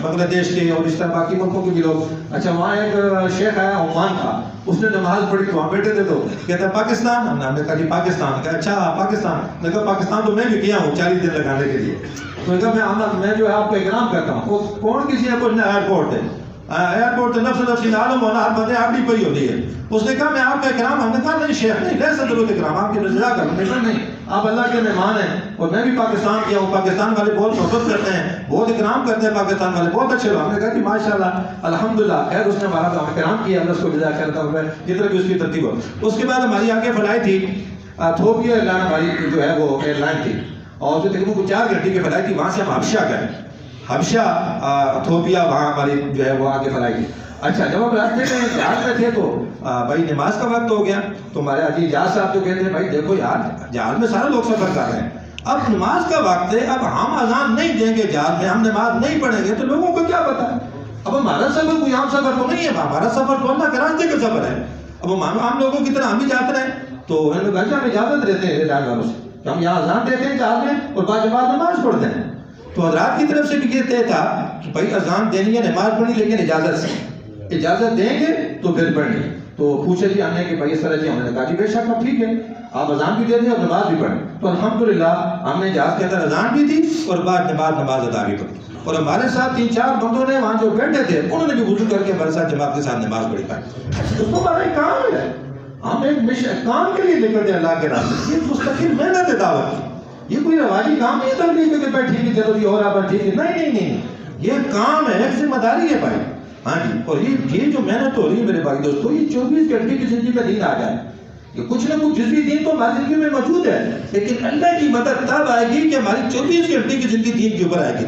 بنگلہ دیش کے اور اس طرح باقی ملکوں کے بھی لوگ. اچھا وہاں ایک شیخ آیا عمان کا, اس نے نماز پڑھی تو وہاں بیٹھے تھے. تو کہتا ہے پاکستان, ہم نے کہا جی پاکستان. کہا اچھا پاکستان. میں کہا پاکستان تو میں بھی گیا ہوں 40 دن لگانے کے لیے. تو کہا میں جو ہے آپ کو اکرام کرتا ہوں. وہ کون کسی ہے کچھ نہ ایئرپورٹ ہے, ایئرپورٹ نفس عالم ہونا ہر بندے آپ بھی کوئی ہوتی ہے. اس نے کہا میں آپ کا اکرام. ہم نے کہا نہیں شیخ نہیں, لے صدرت اکرام, آپ کی رضا کر. ہم نے کہا نہیں, آپ اللہ کے مہمان ہیں اور میں بھی پاکستان کیا ہوں, پاکستان والے بہت محبت کرتے ہیں, بہت اکرام کرتے ہیں, پاکستان والے بہت اچھے لوگ. ہم نے کہا کہ ماشاءاللہ الحمدللہ. خیر اس نے ہمارا اکرام کیا, اللہ اس کو جزا کرتا ہوں جتنا بھی اس کی ترتیب ہو. اس کے بعد ہماری آگے فلائٹ تھی ایتھوپیا ایئر لائن, ہماری جو ہے وہ ایئر لائن تھی, اور جو تقریباً 4 گھنٹے کی فلائٹ تھی. وہاں سے ہم حبشہ گئے, حبشہ ایتھوپیا, وہاں ہماری جو ہے وہ آگے فلائٹ تھی. اچھا جب ہم راستے میں جہاز میں تھے تو بھائی نماز کا وقت ہو گیا. تو ہمارے حاجی اجاز صاحب تو کہتے ہیں بھائی دیکھو یار جہاز میں سارے لوگ سفر کر رہے ہیں, اب نماز کا وقت ہے, اب ہم اذان نہیں دیں گے جہاز میں, ہم نماز نہیں پڑھیں گے تو لوگوں کو کیا پتا ہے. اب ہمارا سفر کوئی عام سفر تو نہیں ہے, ہمارا سفر تو اللہ کے راستے کا سفر ہے. اب ہم لوگوں کی طرح ہم بھی جاتے رہے. تو انہوں نے کہا ہم اجازت دیتے ہیں ریل والوں سے, ہم یہاں اذان دیتے ہیں جہاز میں اور بعد نماز پڑھتے ہیں. تو حضرات کی طرف سے بھی یہ طے تھا کہ بھائی اذان دینی ہے, نماز پڑھنی, لیکن اجازت سے, اجازت دیں گے تو پھر پڑھنی. تو پوچھے جی ہم نے کہ بھائی اس طرح جی, ہم نے کہا جی بے شک اب ٹھیک ہے, آپ اذان بھی دے دیں اور نماز بھی پڑھیں. تو الحمدللہ ہم نے جہاز کے اندر اذان بھی دی اور بعد نماز ادا بھی پڑھی. اور ہمارے ساتھ 3-4 بندوں نے وہاں جو بیٹھے تھے انہوں نے بھی وضو کر کے ہمارے ساتھ جماعت کے ساتھ نماز پڑھی. اس کو ہمارا ایک کام ہے, ہم ایک کام کے لیے نکلتے ہیں اللہ کے راستے. یہ مستقل محنت ہے دعوت کی, یہ کوئی رواجی کام نہیں تھا کہ بھائی ٹھیک ہے چلو جی اور آپ ٹھیک ہے, نہیں, یہ کام ہے, ایک ذمہ داری ہے بھائی. ہاں جی, اور یہ جو محنت ہو رہی ہے میرے بھائی دوستو, یہ 24 گھنٹے کی زندگی میں دین آ جائے. یہ کچھ نہ کچھ جزوی دین تو ہماری زندگی میں موجود ہے, لیکن اللہ کی مدد تب آئے گی کہ ہماری 24 گھنٹے کی زندگی دین کے اوپر آئے گی.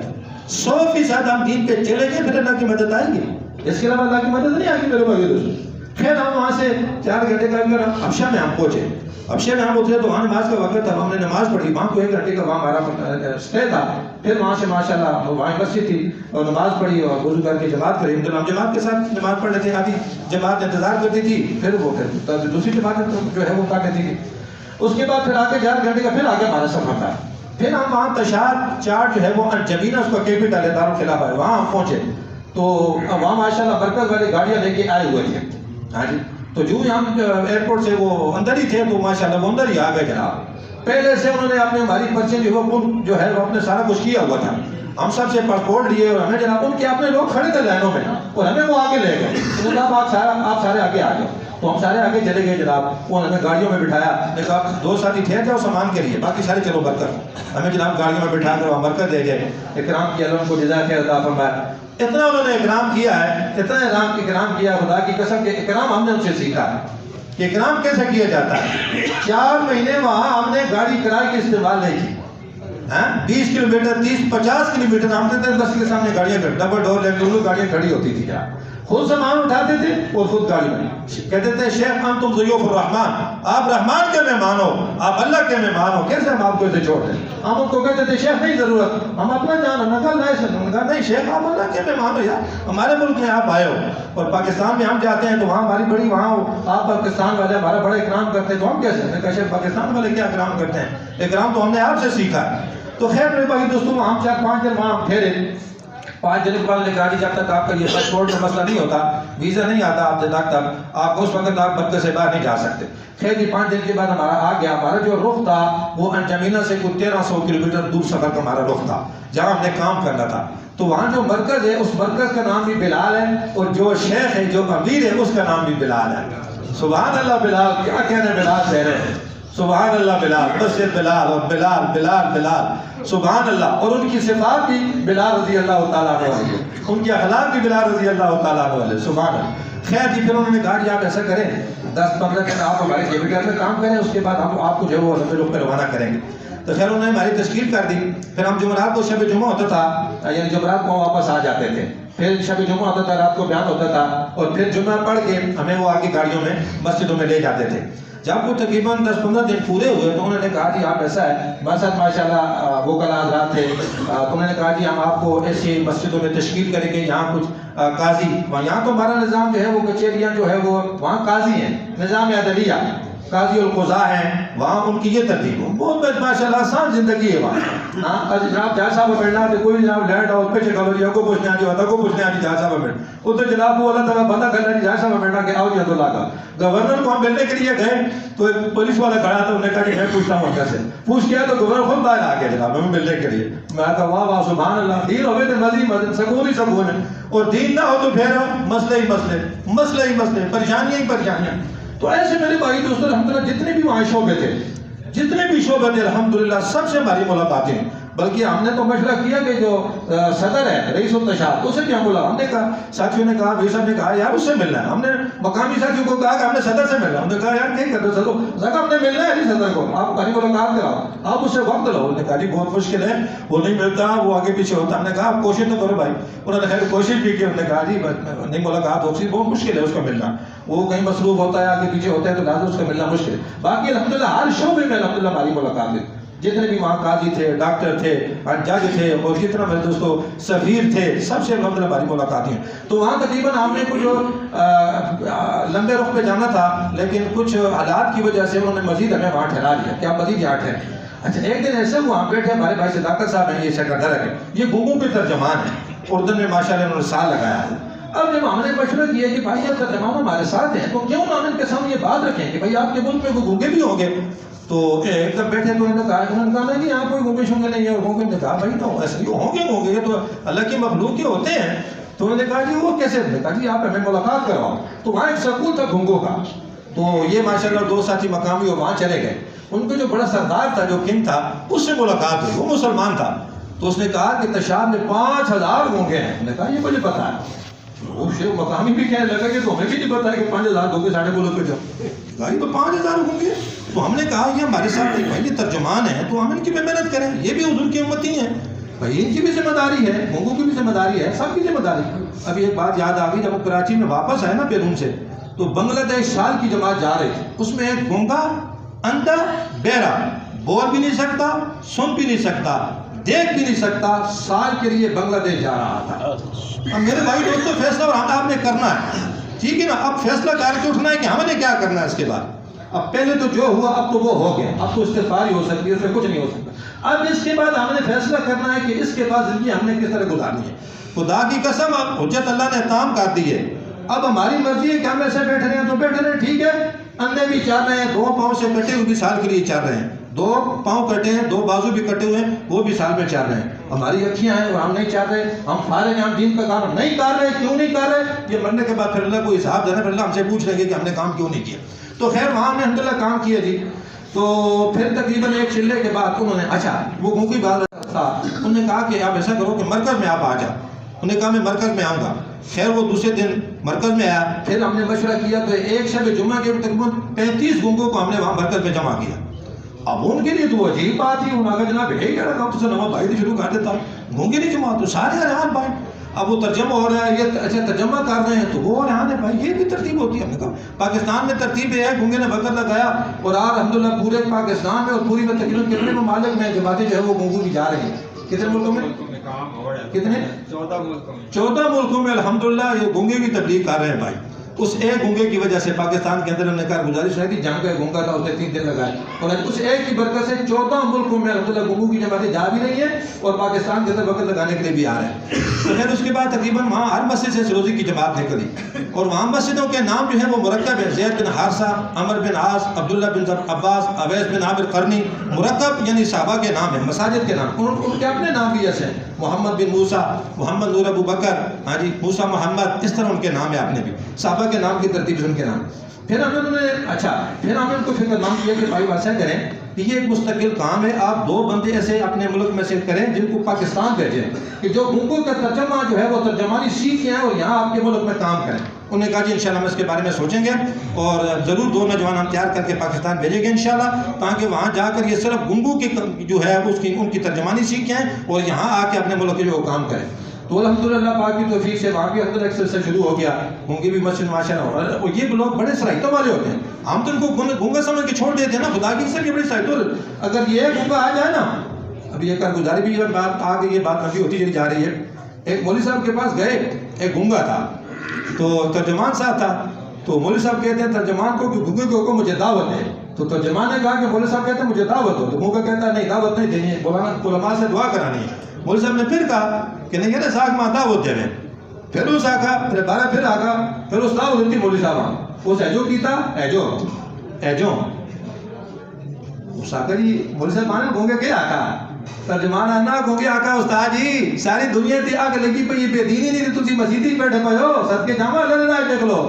100% ہم دین پہ چلے گئے پھر اللہ کی مدد آئے گی, اس کے علاوہ اللہ کی مدد نہیں آئے گی میرے بھائی دوستو. خیر ہم وہاں سے 4 گھنٹے کا حبشہ میں ہم پہنچے. حبشہ میں ہم اترے تو وہاں نماز کا وقت تھا, ہم نے نماز پڑھی. وہاں کو 1 گھنٹے کا وہاں ہمارا اسٹے تھا. پھر وہاں سے ماشاءاللہ وہاں مسجد تھی اور نماز پڑھی اور وضو کر کے جماعت کری. ہم جماعت کے ساتھ نماز پڑھ لیتے, آدھی جماعت انتظار کرتی تھی, پھر دوسری جماعت جو ہے وہ کر لیتی تھی. اس کے بعد پھر آگے 4 گھنٹے کا پھر آگے ہمارا سفر تھا. پھر ہم وہاں تشار جو ہے وہ انجمینہ, اس کا کیپٹل ہے, دارالخلافہ ہے, وہاں ہم پہنچے. تو وہاں ماشاءاللہ مرکز والے گاڑیاں لے کے آئے ہوئے تھے. ہاں جی, تو جو ہم ایئرپورٹ سے وہ اندر ہی تھے تو ماشاءاللہ وہ اندر ہی آ گئے جناب. پہلے سے انہوں نے اپنے ہماری پرچے جو ہے وہ اپنے سارا کچھ کیا ہوا تھا. ہم سب سے پاسپورٹ لیے اور ہمیں جناب ان کے اپنے لوگ کھڑے تھے لائنوں میں اور ہمیں وہ آگے لے گئے. انہوں نے کہا آپ سارے آگے آ جاؤ. تو ہم سارے آگے چلے گئے جناب. وہ ہمیں گاڑیوں میں بٹھایا, نے کہا 2 ساتھی ٹھہر جاؤ سامان کے لیے, باقی سارے چلو برکت. ہمیں جناب گاڑیوں میں بٹھا کر وہاں برکت دے گئے. اکرام کیا, اللہ ان کو جزائے خیر عطا فرمائے. اتنا انہوں نے اکرام کیا ہے, اتنا اکرام کیا خدا کی قسم, کہ اکرام ہم نے ان سے سیکھا ہے کہ اکرام کیسے کیا جاتا ہے. 4 مہینے وہاں ہم نے گاڑی کرائے کی استعمال نہیں کی. 20 کلومیٹر 30-50 کلومیٹر ہم نے بس کے سامنے گاڑیاں ڈبل ڈور لیکن گاڑیاں کھڑی ہوتی تھی. جہاں خود سامان اٹھاتے تھے اور خود گاڑی بنی. کہتے تھے شیخ انتم ضیوف الرحمن, آپ رحمان کے مہمان ہو, آپ اللہ کے مہمان ہو, کیسے ہم آپ کو اسے چھوڑ دیں. ہم ان کو کہتے تھے شیخ نہیں ضرورت, ہم اپنا جانا کہا نہیں شیخ آپ اللہ کے مہمان ہو, یار ہمارے ملک میں آپ آئے ہو. اور پاکستان میں ہم جاتے ہیں تو وہاں ہماری بڑی, وہاں آپ پاکستان والے ہمارا بڑا اکرام کرتے ہیں, تو ہم کیسے. میں کہا شیخ پاکستان والے کیا اکرام کرتے ہیں, اکرام تو ہم نے آپ سے سیکھا. تو خیر میرے بھائی دوستوں ہم 4-5 دن وہاں ٹھہرے. 5 دن کے بعد نے کہا جی جب تک آپ کا یہ پاسپورٹ کا مسئلہ نہیں ہوتا، ویزا نہیں آتا آپ تک آپ اس وقت آپ مرکز سے باہر نہیں جا سکتے۔ خیر جی 5 دن کے بعد ہمارا آ گیا، ہمارا جو رخ تھا وہ انجمینہ سے کوئی 1300 کلومیٹر دور سفر کا ہمارا رخ تھا جہاں ہم نے کام کرنا تھا۔ تو وہاں جو مرکز ہے اس مرکز کا نام بھی بلال ہے، اور جو شیخ ہے جو امیر ہے اس کا نام بھی بلال ہے۔ سبحان اللہ بلال، کیا کہنے بلال کہہ رہے ہیں، سبحان اللہ بلال، مسجد بلال اور بلال بلال بلال، سبحان اللہ۔ اور ان کی صفات بھی بلال رضی اللہ تعالیٰ عنہ ہے، ان کے اخلاق بھی بلال رضی اللہ تعالیٰ عنہ ہے، سبحان اللہ۔ خیر جی پھر انہوں نے کہا کہ آپ ایسا کریں 10-15 دن آپ ہمارے کیپیٹل میں کام کریں، اس کے بعد ہم آپ کو جو ہے وہ رفع پہ روانہ کریں گے۔ تو خیر انہوں نے ہماری تشکیل کر دی۔ پھر ہم جمعرات کو شب جمعہ ہوتا تھا، یعنی جمعرات کو واپس آ جاتے تھے، پھر شب جمعہ ہوتا تھا، رات کو بیان ہوتا تھا، اور پھر جمعہ پڑھ کے ہمیں وہ آگے گاڑیوں میں مسجدوں میں لے جاتے تھے۔ جب وہ تقریباً 10-15 دن پورے ہوئے تو انہوں نے کہا جی آپ ایسا ہے، ہمارے ساتھ ماشاءاللہ وہ کل حضرات تھے، تو انہوں نے کہا جی ہم آپ کو ایسی مسجدوں میں تشکیل کریں گے، یہاں کچھ قاضی، یہاں تو ہمارا نظام جو ہے وہ کچہریاں جو ہے وہ وہاں قاضی ہیں، نظام عدلیہ قاضی القضاء ہیں، وہاں ان کی یہ ترتیب ہو، بہت ماشاءاللہ آسان زندگی ہے وہاں۔ ہاں جناب جہاں صاحب بیٹھنا ہے کوئی جناب لینڈ ہاؤس پہ خبر یا کو پوچھنے آ جاتا کو پوچھنے آ جی جہاں صاحب بیٹھ ادھر جناب وہ اللہ تعالیٰ بندہ کرنا جہاں صاحب بیٹھنا کہ آؤ جی تو لاگا گورنر کو ہم ملنے کے لیے گئے تو ایک پولیس والا کھڑا تھا، انہوں نے کہا کہ میں پوچھتا ہوں کیسے پوچھ کیا تو گورنر خود باہر آ گیا جناب ہمیں ملنے کے لیے۔ میں کہا واہ واہ سبحان اللہ، دین ہوئے تو مزید سکون ہی سکون ہے، اور دین نہ ہو تو پھر مسئلے ہی مسئلے، مسئلے ہی مسئلے، پریشانیاں ہی پریشانیاں۔ تو ایسے میرے بھائی دوستوں الحمدللہ جتنے بھی وہاں شعبے تھے، جتنے بھی شعبے تھے الحمدللہ سب سے ہماری ملاقاتیں، بلکہ ہم نے تو مشورہ کیا کہ جو صدر ہے رئیس التشاد اسے بھی ہم بولا، ہم نے کہا ساتھیوں نے کہا بھائی صاحب نے کہا یار اس سے ملنا ہے، ہم نے مقامی ساتھیوں کو کہا کہ ہم نے صدر سے ملنا ہے، ہم نے کہا یار نہیں کرتے صدر زکا ہم نے ملنا ہے صدر کو، آپ ہماری ملاقات کراؤ، آپ اس سے وقت لو۔ انہوں نے کہا جی بہت مشکل ہے، وہ نہیں ملتا، وہ آگے پیچھے ہوتا۔ ہم نے کہا آپ کوشش تو کرو بھائی، انہوں نے خیر کوشش بھی کی، انہوں نے کہا جی نہیں ملاقات ہوتی بہت مشکل ہے اس کا ملنا، وہ کہیں مصروف ہوتا ہے آگے پیچھے ہوتا ہے تو لازم اس کا ملنا مشکل ہے۔ باقی الحمدللہ ہر شعبے میں الحمدللہ ہماری ملاقات ہوئی، جتنے بھی وہاں قاضی تھے، ڈاکٹر تھے، جج تھے، اور جتنا میرے دوستو سفیر تھے، سب سے الحمدللہ ہماری ملاقات ہیں۔ تو وہاں تقریباً ہم نے کچھ لمبے رخ پہ جانا تھا، لیکن کچھ حالات کی وجہ سے انہوں نے مزید ہمیں وہاں ٹھہرا دیا کہ آپ مزید یہاں ٹھہریں۔ اچھا ایک دن ایسے وہاں بیٹھے ہمارے بھائی صداقت صاحب ہیں، یہ سیکرٹری ہے، یہ گونگوں کے ترجمان ہیں، اردن میں ماشاءاللہ انہوں نے سال لگایا ہے۔ اب جب ہم نے مشورہ کیا کہ بھائی یہ ترجمان ہمارے ساتھ ہیں تو کیوں نہ ہم ان کے سامنے یہ بات رکھیں کہ بھائی آپ کے ملک میں کوئی گونگے بھی ہوں گے؟ تو ایک دم بیٹھے تو انہوں نے کہا کہ یہاں کوئی گونگے شونگے نہیں ہے، اور گونگے نے کہا بھائی تو ایسے ہی ہوں گے، یہ تو اللہ کی مخلوق کے ہوتے ہیں۔ تو انہوں نے کہا جی وہ کیسے؟ نے کہا جی آپ ہمیں ملاقات کرواؤ۔ تو وہاں ایک سکول تھا گونگوں کا، تو یہ ماشاءاللہ 2 ساتھی مقامی اور وہاں چلے گئے، ان کو جو بڑا سردار تھا جو کنگ تھا اس سے ملاقات ہوئی، وہ مسلمان تھا۔ تو اس نے کہا کہ تشاد میں 5000 گونگے ہیں۔ انہوں نے کہا یہ مجھے پتا ہے۔ وہ شیخ مقامی بھی کہنے لگا کہ تو ہمیں بھی نہیں پتا ہے کہ 5000 گونگے ساڑھے ملک پہ جاؤ، کہا تو 5000 گونگے۔ تو ہم نے کہا یہ ہمارے ساتھ ایک بھائی ترجمان ہیں تو ہم ان کی بھی محنت کریں، یہ بھی حضور کی امتی ہیں بھائی، ان کی بھی ذمہ داری ہے، گونگوں کی بھی ذمہ داری ہے، سب کی ذمہ داری۔ ابھی ایک بات یاد آ گئی، جب وہ کراچی میں واپس آئے نا بیرون سے، تو بنگلہ دیش سال کی جماعت جا رہی تھی، اس میں ایک گونگا اندھا بہرا، بول بھی نہیں سکتا، سن بھی نہیں سکتا، دیکھ بھی نہیں سکتا، سال کے لیے بنگلہ دیش جا رہا تھا۔ اب میرے بھائی دوستو فیصلہ اور آپ نے کرنا ہے، ٹھیک ہے نا؟ اب فیصلہ کر کے اٹھنا ہے کہ ہم نے کیا کرنا ہے اس کے بعد۔ اب پہلے تو جو ہوا اب تو وہ ہو گیا، اب تو استغفار ہی ہو سکتی ہے، اس میں کچھ نہیں ہو سکتا۔ اب اس کے بعد ہم نے فیصلہ کرنا ہے کہ اس کے بعد زندگی ہم نے کس طرح گزارنی ہے۔ خدا کی قسم اب حجت اللہ نے تام کر دی ہے، اب ہماری مرضی ہے کہ ہم ایسے بیٹھ رہے ہیں تو بیٹھ رہے ہیں، ٹھیک ہے؟ اندھے بھی چل رہے ہیں، 2 پاؤں سے کٹے ہوئے بھی سال کے لیے چل رہے ہیں، 2 پاؤں کٹے ہیں، 2 بازو بھی کٹے ہوئے ہیں، وہ بھی سال میں چل رہے ہیں۔ ہماری اکھیاں ہیں اور ہم نہیں چاہ رہے، ہم فارغ ہیں، ہم دین کا کام نہیں کر رہے، کیوں نہیں کر رہے؟ یہ مرنے کے بعد پھر اللہ کو حساب دینا، پھر اللہ ہم سے پوچھ لیں گے کہ ہم نے کام کیوں نہیں کیا۔ تو خیر وہاں ہم نے الحمدللہ کام کیا جی۔ تو پھر تقریباً ایک چلے کے بعد انہوں نے اچھا وہ گونگی بات تھا، انہوں نے کہا کہ آپ ایسا کرو کہ مرکز میں آپ آ جاؤ۔ انہوں نے کہا میں مرکز میں آؤں گا۔ خیر وہ دوسرے دن مرکز میں آیا، پھر ہم نے مشورہ کیا تو ایک شب جمعہ کے تقریباً 35 گونگوں کو ہم نے وہاں مرکز میں جمع کیا۔ اب ان کے لیے تو عجیب بات تھی، انہوں نے کہا جناب یہی کہہ رہا تھا نواں بھائی شروع کر دیتا ہوں، گونگے نہیں جمع تو سارے حیران بھائی۔ اب وہ ترجمہ ہو رہا ہے، یہ اچھا ترجمہ کر رہے ہیں تو وہ حیران ہے بھائی، یہ بھی ترتیب ہوتی ہے۔ ہم نے کہا پاکستان میں ترتیب یہ ہے، گونگے نے وقت لگایا اور آج الحمدللہ پورے پاکستان میں اور پوری میں تقریباً کتنے ممالک میں جماعتیں جو ہے وہ گونگوں کی جا رہی ہیں۔ کتنے ملکوں میں؟ کتنے؟ 14 ملکوں میں الحمدللہ یہ گونگے کی تبلیغ کر رہے ہیں بھائی۔ اس ایک گونگے کی وجہ سے پاکستان کے اندر انہوں نے کہا گزارش ہے کہ جہاں کا گونگا تھا اس نے 3 دن لگائے، اور اس ایک کی برکت سے 14 ملکوں میں الحمدللہ گونگو کی جماعتیں جا بھی رہی ہیں اور پاکستان کے اندر وقت لگانے کے لیے بھی آ رہے ہیں۔ تو پھر اس کے بعد تقریباً وہاں ہر مسجد سے سروزی کی جماعت نکلی، اور وہاں مسجدوں کے نام جو ہیں وہ مرکب ہیں، زید بن حارثہ، عمر بن عاص، عبداللہ بن عباس، اویس بن عامر قرنی، مرکب یعنی صحابہ کے نام ہیں، مساجد کے نام، ان کے اپنے نام بھی ایسے ہیں، محمد بن موسیٰ، محمد نور ابو بکر، ہاں جی موسیٰ محمد، اس طرح ان کے نام ہیں اپنے بھی، صحابہ کے نام کی ترتیب سے ان کے نام۔ پھر ہم نے پھر ہم ان کو فکر نام کیا کہ بھائی ویسا کریں کہ یہ ایک مستقل کام ہے، آپ 2 بندے ایسے اپنے ملک میں سے کریں جن کو پاکستان بھیجیں کہ جو گونگو کا ترجمہ جو ہے وہ ترجمانی سیکھ ہیں اور یہاں آپ کے ملک میں کام کریں۔ انہوں نے کہا جی انشاءاللہ ہم اس کے بارے میں سوچیں گے اور ضرور 2 نوجوان ہم تیار کر کے پاکستان بھیجیں گے انشاءاللہ، تاکہ وہاں جا کر یہ صرف گونگو کی جو ہے ان کی ترجمانی سیکھیں اور یہاں آ کے اپنے ملک کے جو کام کریں۔ تو الحمدللہ پاک کی توفیق سے وہاں بھی اندر ایک سلسلہ شروع ہو گیا، گونگی بھی مسجد ماشاءاللہ، اور یہ لوگ بڑے صلاحیتوں والے ہوتے ہیں، ہم تو ان کو گونگا سمجھ کے چھوڑ دیتے ہیں نا، خدا کی سر یہ بڑی صلاحیتوں، اگر یہ گونگا آ جائے نا، اب یہ کارگزاری بھی بات آ گئی، یہ بات نبی ہوتی چلی جا رہی ہے۔ ایک مولوی صاحب کے پاس گئے، ایک گونگا تھا تو ترجمان صاحب تھا، تو مولوی صاحب کہتے ہیں ترجمان کو کہ گونگے کو مجھے دعوت ہے، تو ترجمان نے کہا کہ مولوی صاحب کہتے ہیں مجھے دعوت ہو، تو گونگا کہتا ہے نہیں دعوت نہیں دینی ہے، علماء سے دعا کرانی ہے۔ مولوی صاحب نے پھر کہا کہ نہیں ہے ساکھ ماں دعوت دے رہے، پھر اس آگا پھر بارہ پھر آگا پھر اس دعوت دیتی مولوی صاحب اس ایجو کیتا ایجو اس آگا جی مولوی صاحب مانے گونگے کے آقا ترجمان آنا گونگے آقا استاد جی ساری دنیا تے آگ لگی پہ یہ بے دینی نہیں تھی تسی مسیدی بیٹھے پہ ہو سب کے جامعہ لڑنا ہے دیکھ لو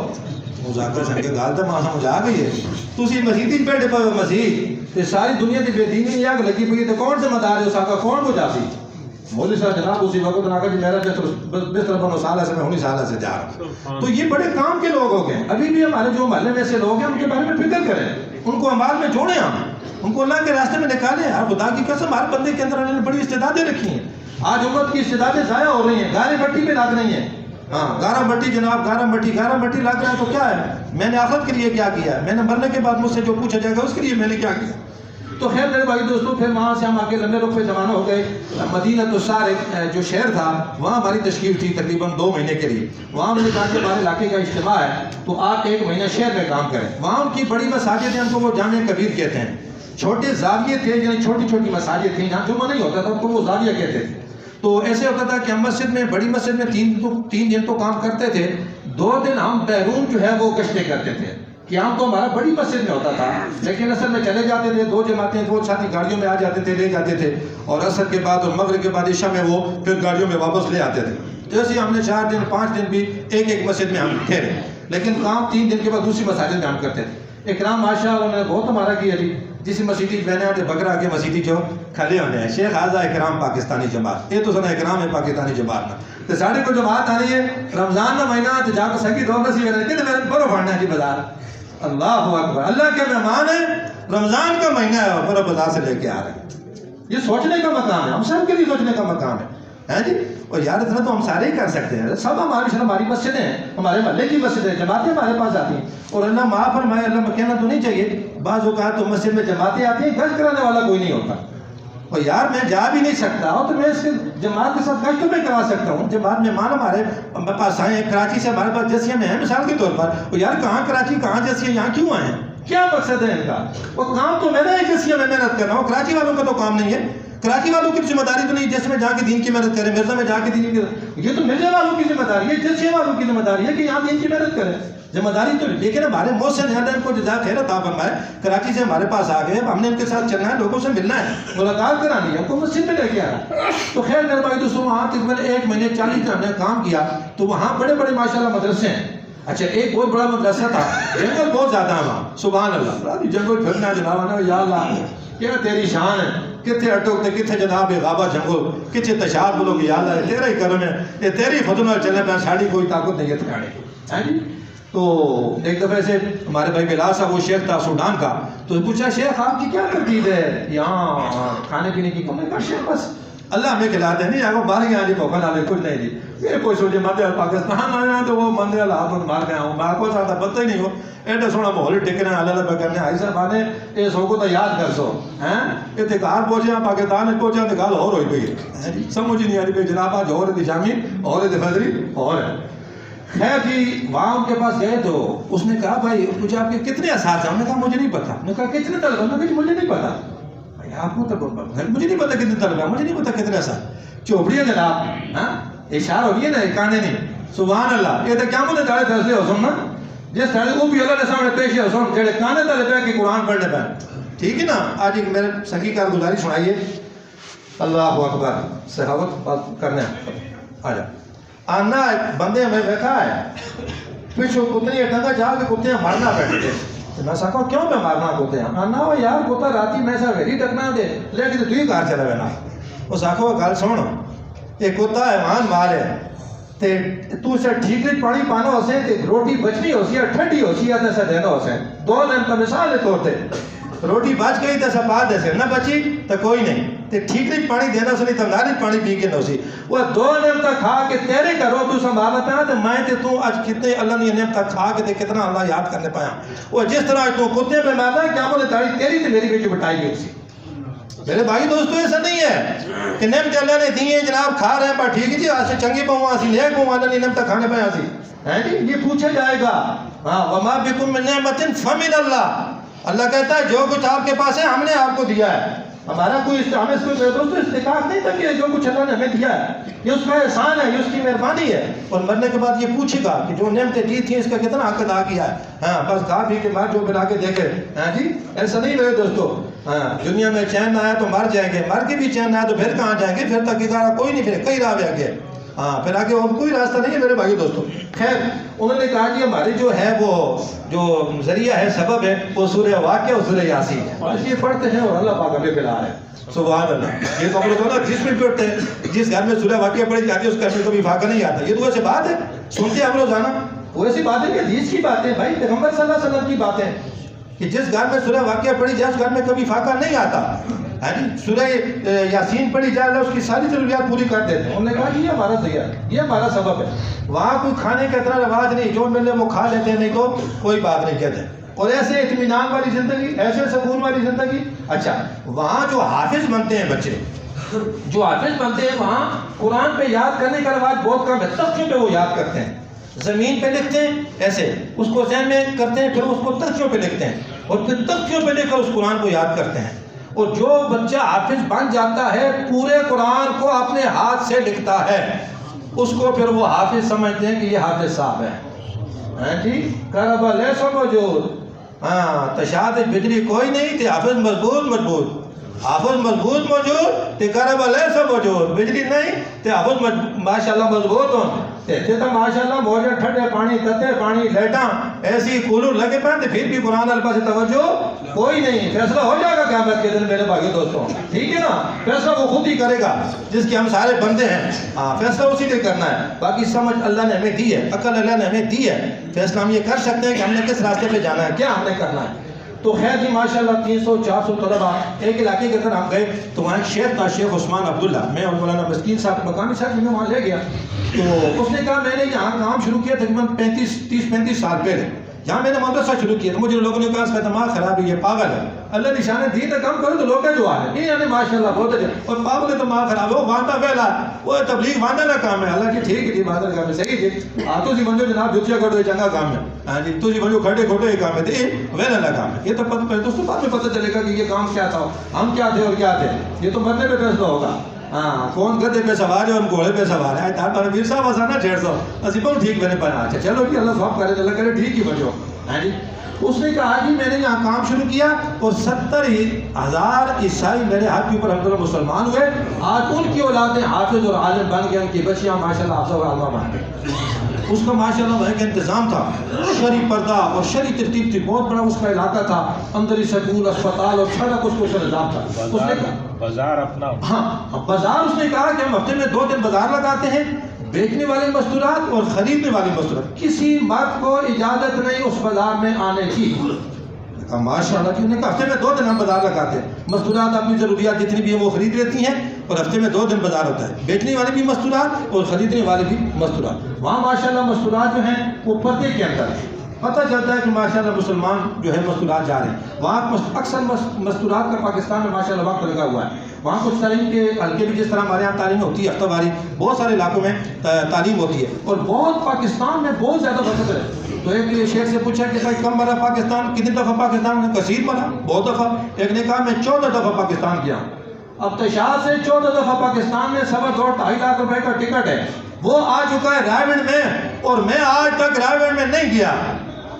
مذاکر سن کے گال تو ماں سمجھ آ گئی ہے تسی مسیدی بیٹھے پہ ہو مسیح تے ساری دنیا تے بے دینی نہیں آگ لگی پہ تو کون ذمہ دار ہے اس آقا کون بجا سی مولوی صاحب جناب اسی وقت آگا جی میرا بستر بنو سالہ سے میں 19 سالہ سے جا رہا ہوں تو یہ بڑے کام کے لوگ ہو گئے ابھی بھی ہمارے جو محلے میں سے لوگ ہیں ان کے بارے میں فکر کریں ان کو عمال میں جوڑیں ہم ان کو اللہ کے راستے میں نکالیں اور خدا کی قسم ہر بندے کے اندر انہوں نے بڑی استعدادیں رکھی ہیں آج امت کی استعدادیں ضائع ہو رہی ہیں گارے بٹی پہ لگ رہی ہیں ہاں گارہ بٹی جناب گارہ بٹی لگ رہا ہے تو کیا ہے میں نے آخرت کے لیے کیا کیا میں نے مرنے کے بعد مجھ سے جو پوچھا جائے گا اس کے لیے میں نے کیا کیا تو خیر میرے بھائی دوستوں پھر وہاں سے ہم آگے لمبے رخ پہ زمانہ ہو گئے مدینہ السار جو شہر تھا وہاں ہماری تشکیل تھی تقریباً 2 مہینے کے لیے وہاں میں نے کہا کہ ہمارے علاقے کا اجتماع ہے تو آپ 1 مہینہ شہر میں کام کریں وہاں ان کی بڑی مساجد ہیں ان کو وہ جامع کبیر کہتے ہیں چھوٹے زاویے تھے یعنی چھوٹی چھوٹی مساجد تھیں جہاں جمعہ نہیں ہوتا تھا ان کو وہ زاویہ کہتے تھے تو ایسے ہوتا تھا کہ ہم مسجد میں بڑی مسجد میں 3 دن تو کام کرتے تھے 2 دن ہم بیرون جو ہے وہ گشتیں کرتے تھے قیام تو ہمارا بڑی مسجد میں ہوتا تھا لیکن اصل میں چلے جاتے تھے 2 جماعتیں 2 ساتھی گاڑیوں میں آ جاتے تھے لے جاتے تھے اور عصر کے بعد اور مغرب کے بعد عشاء میں وہ پھر گاڑیوں میں واپس لے آتے تھے جیسے ہم نے 4 دن 5 دن بھی ایک مسجد میں ہم ٹھہرے لیکن کام 3 دن کے بعد دوسری مساجد میں ہم کرتے تھے اکرام ماشاء اللہ نے بہت ہمارا کیا جی جس مسیدی بہنے آتے بکرا کے مسیدی جو کھلے ہونے ہیں شیخ آزا اکرام پاکستانی جماعت یہ تو سنا اکرام ہے پاکستانی جماعت میں تو ساڑھے کو جماعت آ رہی ہے رمضان کا مہینہ تو جا کر سکی 2 نسی میں رہتے ہیں برو پھاڑنا جی بازار اللہ اکبر اللہ کے مہمان ہے رمضان کا مہینہ ہے برو بازار سے لے کے آ رہے ہیں یہ سوچنے کا مقام ہے ہم سب کے لیے سوچنے کا مقام ہے جی اور یار اتنا تو ہم سارے ہی کر سکتے ہیں سب ہماری مسجدیں ہیں ہمارے محلے کی مسجدیں جماعتیں ہمارے پاس آتی ہیں اور اللہ معاف فرمائے اللہ میں کہنا تو نہیں چاہیے بعض اوقات تو مسجد میں جماعتیں آتی ہیں گشت کرانے والا کوئی نہیں ہوتا اور یار میں جا بھی نہیں سکتا ہوں تو میں اس کے جماعت کے ساتھ گشت تو میں کروا سکتا ہوں جماعت مہمان ہمارے پاس آئے ہیں کراچی سے ہمارے پاس جیسیاں میں ہیں مثال کے طور پر اور یار کہاں کراچی کہاں جیسیاں یہاں کیوں آئے ہیں کیا مقصد ہے ان کا وہ کام تو میرا ہے جیسیاں میں محنت کر رہا ہوں کراچی والوں کا تو کام نہیں ہے کراچی والوں کی ذمہ داری تو نہیں جیسے میں جا کے دین کی محنت کریں مرزا میں جا کے دین کی یہ تو مرزا والوں کی ذمہ داری ہے جیسے والوں کی ذمہ داری ہے کہ یہاں دین کی محنت کریں ذمہ داری تو لیکن ہمارے محسن ہیں ان کو جزا خیر عطا فرمائے کراچی سے ہمارے پاس آ گئے ہم نے ان کے ساتھ چلنا ہے لوگوں سے ملنا ہے ملاقات کرانی ہے ہم کو مسجد میں لے کے آنا تو خیر میرے بھائی دوستوں وہاں تقریباً 1 مہینے 40 دن ہم نے کام کیا تو وہاں بڑے بڑے ماشاءاللہ مدرسے ہیں اچھا ایک بہت بڑا مدرسہ تھا جنگل بہت زیادہ ہے وہاں سبحان اللہ جنگل پھرنا جناب یا اللہ کیا تیری شان ہے کتنے اٹکتے کتنے جناب غابہ جنگل کتنے تشار بولو کہ یا اللہ تیرا ہی کرم ہے یہ تیری فضل میں چلنے پہ ساڑی کوئی طاقت نہیں ہے ٹھکانے کی تو ایک دفعہ سے ہمارے بھائی بلال صاحب وہ شیخ تھا سوڈان کا تو پوچھا شیخ آپ کی کیا ترتیب ہے یہاں کھانے پینے کی کم ہے شیخ بس اللہ ہمیں کھلاتے نہیں آگے باہر گیا جی بھوکا ڈالے کچھ نہیں جی یہ کوئی سوچے مندر پاکستان آیا تو وہ مندر آپ مار گیا ہوں میں آپ کو ساتھ پتہ ہی نہیں ہو ایڈا سونا ماحول ٹکنا اللہ اللہ کرنے آئی صاحب آنے یہ سو کو تو یاد کر سو ہیں یہ تکار پہنچے ہیں پاکستان میں پہنچے ہیں گال اور ہوئی پئی ہے سمجھ نہیں آ رہی پہ جناب آج اور دی شامی اور دی فضری اور ہے خیر جی وہاں ان کے پاس گئے تو اس نے کہا بھائی مجھے آپ کے کتنے اساتذہ ہیں؟ انہوں نے کہا مجھے نہیں پتا. انہوں نے کہا کتنے طلبہ؟ انہوں نے کہا مجھے نہیں پتا. آپ کو تو مجھے نہیں پتا کتنے طلبہ، مجھے نہیں پتا کتنے اساتذہ. چوپڑی ہے جناب، ہاں اشارہ ہو گیا نا، کانے نہیں. سبحان اللہ. یہ تو کیا مجھے داڑے فیصلے ہو سن نا جس طرح وہ بھی اللہ کے سامنے پیش ہو سن جڑے کانے طلبہ کہ قرآن پڑھنے پہ. ٹھیک ہے نا. آج ایک میرے سنگی کارگزاری سنائیے. اللہ اکبر. سخاوت بات کرنے آ جا. آنا بندے میں بیٹھا ہے پیچھو کتنی ٹنگا جا کے کتے مارنا بیٹھے تھے. میں سکھا کیوں پہ مارنا کتے ہیں؟ آنا ہو یار کتا راتی میں سا ویری ٹکنا دے لیکن تو ہی کار چلا بینا. وہ ساکھو گل سن، یہ کتا ہے وہاں مال ہے تے تو سے ٹھیک نہیں پانی پانا ہو سے تے روٹی بچنی ہو سی ہے ٹھنڈی ہو سی ہے تے سے دینا ہو سے. دو دن کا مثال ہے طور تے روٹی بچ گئی تے سب بعد سے نہ بچی تو کوئی نہیں تے ٹھیک نہیں پانی دینا سے نہیں تو ناری پانی پی کے نہ سی. وہ دو نعمت کھا کے تیرے کرو تو سنبھالا پیا تے میں تے تو اج کتنے اللہ نے نعمت کھا کے تے کتنا اللہ یاد کرنے پایا. وہ جس طرح تو کتے پہ مارنا کیا بولے تاڑی تیری تے میری بیٹی بٹائی گئی سی. میرے بھائی دوستو ایسا نہیں ہے کہ نعمت اللہ نے دی ہیں جناب کھا رہے ہیں پر ٹھیک ہے جی آج سے چنگی پاؤں آسی نیک پاؤں اللہ نے نعمت کھانے پہ آسی ہے جی. یہ پوچھا جائے گا ہاں وما بکم من نعمت فمن اللہ. اللہ کہتا ہے جو کچھ آپ کے پاس ہے ہم نے آپ کو دیا ہے. ہمارا کوئی ہمیں کوئی دوستو استحقاق نہیں تھا کہ جو کچھ اللہ نے ہمیں دیا ہے یہ اس کا احسان ہے، یہ اس کی مہربانی ہے. اور مرنے کے بعد یہ پوچھے گا کہ جو نعمتیں دی تھیں اس کا کتنا حق ادا کیا ہے. ہاں بس کھا پی کے بعد جو بنا کے دیکھے. ہاں جی ایسا نہیں میرے دوستو. ہاں دنیا میں چین نہ آیا تو مر جائیں گے، مر کے بھی چین نہ آیا تو پھر کہاں جائیں گے؟ پھر تک کوئی نہیں، پھر کئی راہ آگے. ہاں پھر آگے اور کوئی راستہ نہیں ہے میرے بھائی دوستو. خیر انہوں نے کہا کہ ہماری جو ہے وہ جو ذریعہ ہے سبب ہے وہ سورہ واقعہ اور سورہ یاسین ہے. بس یہ پڑھتے ہیں اور اللہ پاک ہمیں پلا رہے ہیں. سبحان اللہ. یہ تو ہم لوگ نا جس میں پڑھتے ہیں جس گھر میں سورہ واقعہ پڑھی جاتی ہے اس گھر میں کبھی فاقہ نہیں آتا. یہ تو ایسی بات ہے سنتے ہم لوگ جانا وہ ایسی بات ہے کہ حدیث کی باتیں بھائی پیغمبر صلی اللہ علیہ وسلم کی باتیں کہ جس گھر میں سورہ واقعہ پڑھی جائے اس گھر میں کبھی فاقہ نہیں آتا. سورہ یاسین پڑھی جائے اللہ اس کی ساری ضروریات پوری کر دیتے ہیں. انہوں نے کہا کہ یہ ہمارا ذریعہ ہے، یہ ہمارا سبب ہے. وہاں کوئی کھانے کا اتنا رواج نہیں، جو ملے وہ کھا لیتے ہیں، نہیں تو کوئی بات نہیں کہتے. اور ایسے اطمینان والی زندگی، ایسے سکون والی زندگی. اچھا وہاں جو حافظ بنتے ہیں بچے جو حافظ بنتے ہیں وہاں قرآن پہ یاد کرنے کا رواج بہت کم ہے. تختیوں پہ وہ یاد کرتے ہیں، زمین پہ لکھتے ہیں ایسے اس کو ذہن میں کرتے ہیں، پھر اس کو تختیوں پہ لکھتے ہیں اور پھر تختیوں پہ لکھ کر اس قرآن کو یاد کرتے ہیں. اور جو بچہ حافظ بن جاتا ہے پورے قرآن کو اپنے ہاتھ سے لکھتا ہے اس کو پھر وہ حافظ سمجھتے ہیں کہ یہ حافظ صاحب ہے. ہاں جی کرب لیسو موجود. ہاں تشاد بجلی کوئی نہیں تے حافظ مضبوط حافظ مضبوط موجود تے کرب لیسو موجود. بجلی نہیں تے حافظ ماشاءاللہ مضبوط ہوں تے تو ماشاءاللہ موجے ٹھنڈے پانی تتے پانی لیٹاں ایسی کولر لگے پہ تے پھر بھی قرآن اللہ سے توجہ کوئی نہیں. فیصلہ ہو جائے گا قیامت کے دن میرے بھائی دوستوں. ٹھیک ہے نا. فیصلہ وہ خود ہی کرے گا جس کے ہم سارے بندے ہیں. ہاں فیصلہ اسی نے کرنا ہے. باقی سمجھ اللہ نے ہمیں دی ہے، عقل اللہ نے ہمیں دی ہے. فیصلہ ہم یہ کر سکتے ہیں کہ ہم نے کس راستے پہ جانا ہے، کیا ہم نے کرنا ہے. تو خیر جی ماشاءاللہ 300-400 طلبہ ایک علاقے کے اندر ہم گئے تو وہاں شیخ تھا شیخ عثمان عبداللہ. میں اور مولانا مسکین صاحب مقامی صاحب میں وہاں لے گیا تو اس نے کہا میں نے یہاں کام شروع کیا تقریباً 30-35 سال پہلے. جہاں میں نے مدرسہ شروع کیا تو مجھے لوگوں نے کہا اس کا دماغ خراب ہے، یہ پاگل ہے. اللہ نشانے دی تو کم کرو تو لوگ جو آ رہے ہیں یعنی ماشاءاللہ بہت اچھا. اور پاگل ہے دماغ خراب ہے وہ وانتا پہلا وہ تبلیغ وانتا کا کام ہے. اللہ کی ٹھیک ہے جی بہادر کام ہے صحیح جی. تو جی منجو جناب جتیا کھڑو یہ چنگا کام ہے. ہاں جی تو جی منجو کھڑے کھوٹے یہ کام ہے تے ویل اللہ کام ہے. یہ تو پتہ دوستوں بعد میں پتہ چلے گا کہ یہ کام کیا تھا، ہم کیا تھے اور کیا تھے. یہ تو مرنے پہ فیصلہ ہوگا. ہاں کون گدے پہ سوار ہے اور گھوڑے پہ سوار ہے. تار پر میر صاحب آسانا 150 اسی بہت ٹھیک بنے پایا. اچھا چلو جی اللہ صاحب کرے اللہ کرے ٹھیک ہی بجو. ہاں جی اس نے کہا جی میں نے یہاں کام شروع کیا اور 70,000 عیسائی میرے ہاتھ کے اوپر الحمدللہ مسلمان ہوئے. آج ان کی اولادیں حافظ اور عالم بن گئے، ان کی بچیاں ماشاءاللہ حافظ اور عالمہ بن گئے. اس کا ماشاءاللہ وہاں کا انتظام تھا، شرعی پردہ اور شرعی ترتیب تھی. بہت بڑا اس کا علاقہ تھا، اندر ہی سکول اسپتال اور سارا کچھ نظام تھا. اس نے کہا بازار اپنا ہاں بازار. اس نے کہا کہ ہم ہفتے میں 2 دن بازار لگاتے ہیں، بیچنے والے مستورات اور خریدنے والے مستورات. کسی مرد کو اجازت نہیں اس بازار میں آنے کی. ماشاءاللہ کہ انہوں نے کہا ہفتے میں 2 دن ہم بازار لگاتے ہیں. مستورات اپنی ضروریات جتنی بھی ہیں وہ خرید لیتی ہیں اور ہفتے میں 2 دن بازار ہوتا ہے. بیچنے والے بھی مستورات اور خریدنے والے بھی مستورات. وہاں ماشاءاللہ مستورات جو ہیں وہ پردے کے اندر ہیں. پتہ چلتا ہے کہ ماشاءاللہ مسلمان جو ہے مستورات جا رہے ہیں. وہاں اکثر مستورات کا پاکستان میں ماشاءاللہ وقت لگا ہوا ہے. وہاں کچھ تعلیم کے حلقے بھی جس طرح ہمارے یہاں تعلیم ہوتی ہے ہفتہ واری بہت سارے علاقوں میں تعلیم ہوتی ہے اور بہت پاکستان میں بہت زیادہ وقت ہے. تو ایک شیخ سے پوچھا کہ بھائی کم مرا پاکستان کتنی دفعہ پاکستان میں کثیر مرا بہت دفعہ. ایک نے کہا میں 14 دفعہ پاکستان گیا. اب تشاہ سے 14 دفعہ پاکستان میں 2.5 لاکھ روپے کا ٹکٹ ہے. وہ آ چکا ہے رائے میں اور میں آج تک رائے میں نہیں گیا.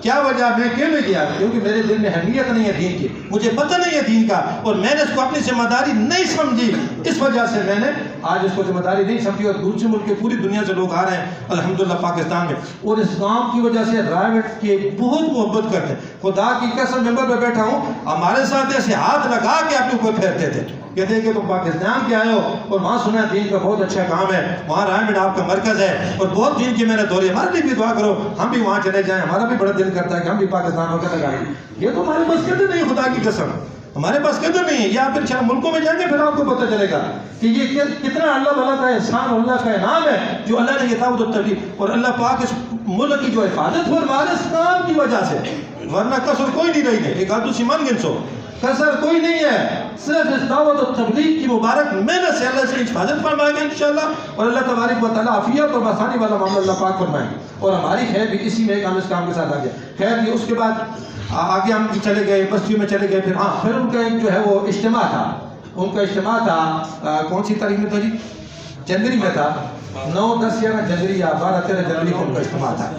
کیا وجہ میں کیوں نہیں گیا؟ کیونکہ میرے دل میں اہمیت نہیں ہے دین کی, مجھے پتہ نہیں ہے دین کا اور میں نے اس کو اپنی ذمہ داری نہیں سمجھی. اس وجہ سے میں نے آج اس کو ذمہ داری نہیں سمجھی اور دوسرے ملک کے پوری دنیا سے لوگ آ رہے ہیں الحمدللہ پاکستان میں اور اس کام کی وجہ سے رائٹ کی بہت محبت کرتے ہیں. خدا کی قسم ممبر پہ بیٹھا ہوں, ہمارے ساتھ ایسے ہاتھ لگا کے آپ کے اوپر پھیرتے تھے, کہتے ہیں کہ تم پاکستان کے آئے ہو اور وہاں سنا ہے دین کا بہت اچھا کام ہے, وہاں رائے آپ کا مرکز ہے اور بہت دین کی میں نے دورے, ہمارے لیے بھی دعا کرو ہم بھی وہاں چلے جائیں, ہمارا بھی بڑا دل کرتا ہے کہ ہم بھی پاکستان ہو کے لگائیں. یہ تو ہمارے بس قدر نہیں, خدا کی قسم ہمارے پاس قدر نہیں ہے. یا پھر ملکوں میں جائیں گے پھر آپ کو پتہ چلے گا کہ یہ کتنا اللہ تعالیٰ کا احسان اور اللہ کا انعام ہے جو اللہ نے یہ دعوت و تبلیغ اور اللہ پاک اس ملک کی جو حفاظت فرما رہے اس کام کی وجہ سے, ورنہ قصر کوئی نہیں رہی ہے. ایک آدھو سیمان گنسو قصر کوئی نہیں ہے, صرف اس دعوت و تبلیغ کی مبارک محنت سے اللہ سے حفاظت فرمائے گا انشاءاللہ اور اللہ تبارک و تعالیٰ عافیت اور آسانی والا معاملہ اللہ پاک فرمائے گا اور ہماری خیر بھی اسی میں ہم اس کام کے ساتھ آگے. خیر بھی اس کے بعد آگے ہم چلے گئے بستیوں میں چلے گئے. پھر ان کا ایک جو ہے وہ اجتماع تھا, ان کا اجتماع تھا کون سی تاریخ میں تھا جی؟ جنوری میں تھا, 9, 10, 11 جنوری یا 12, 13 جنوری کو ان کا اجتماع تھا.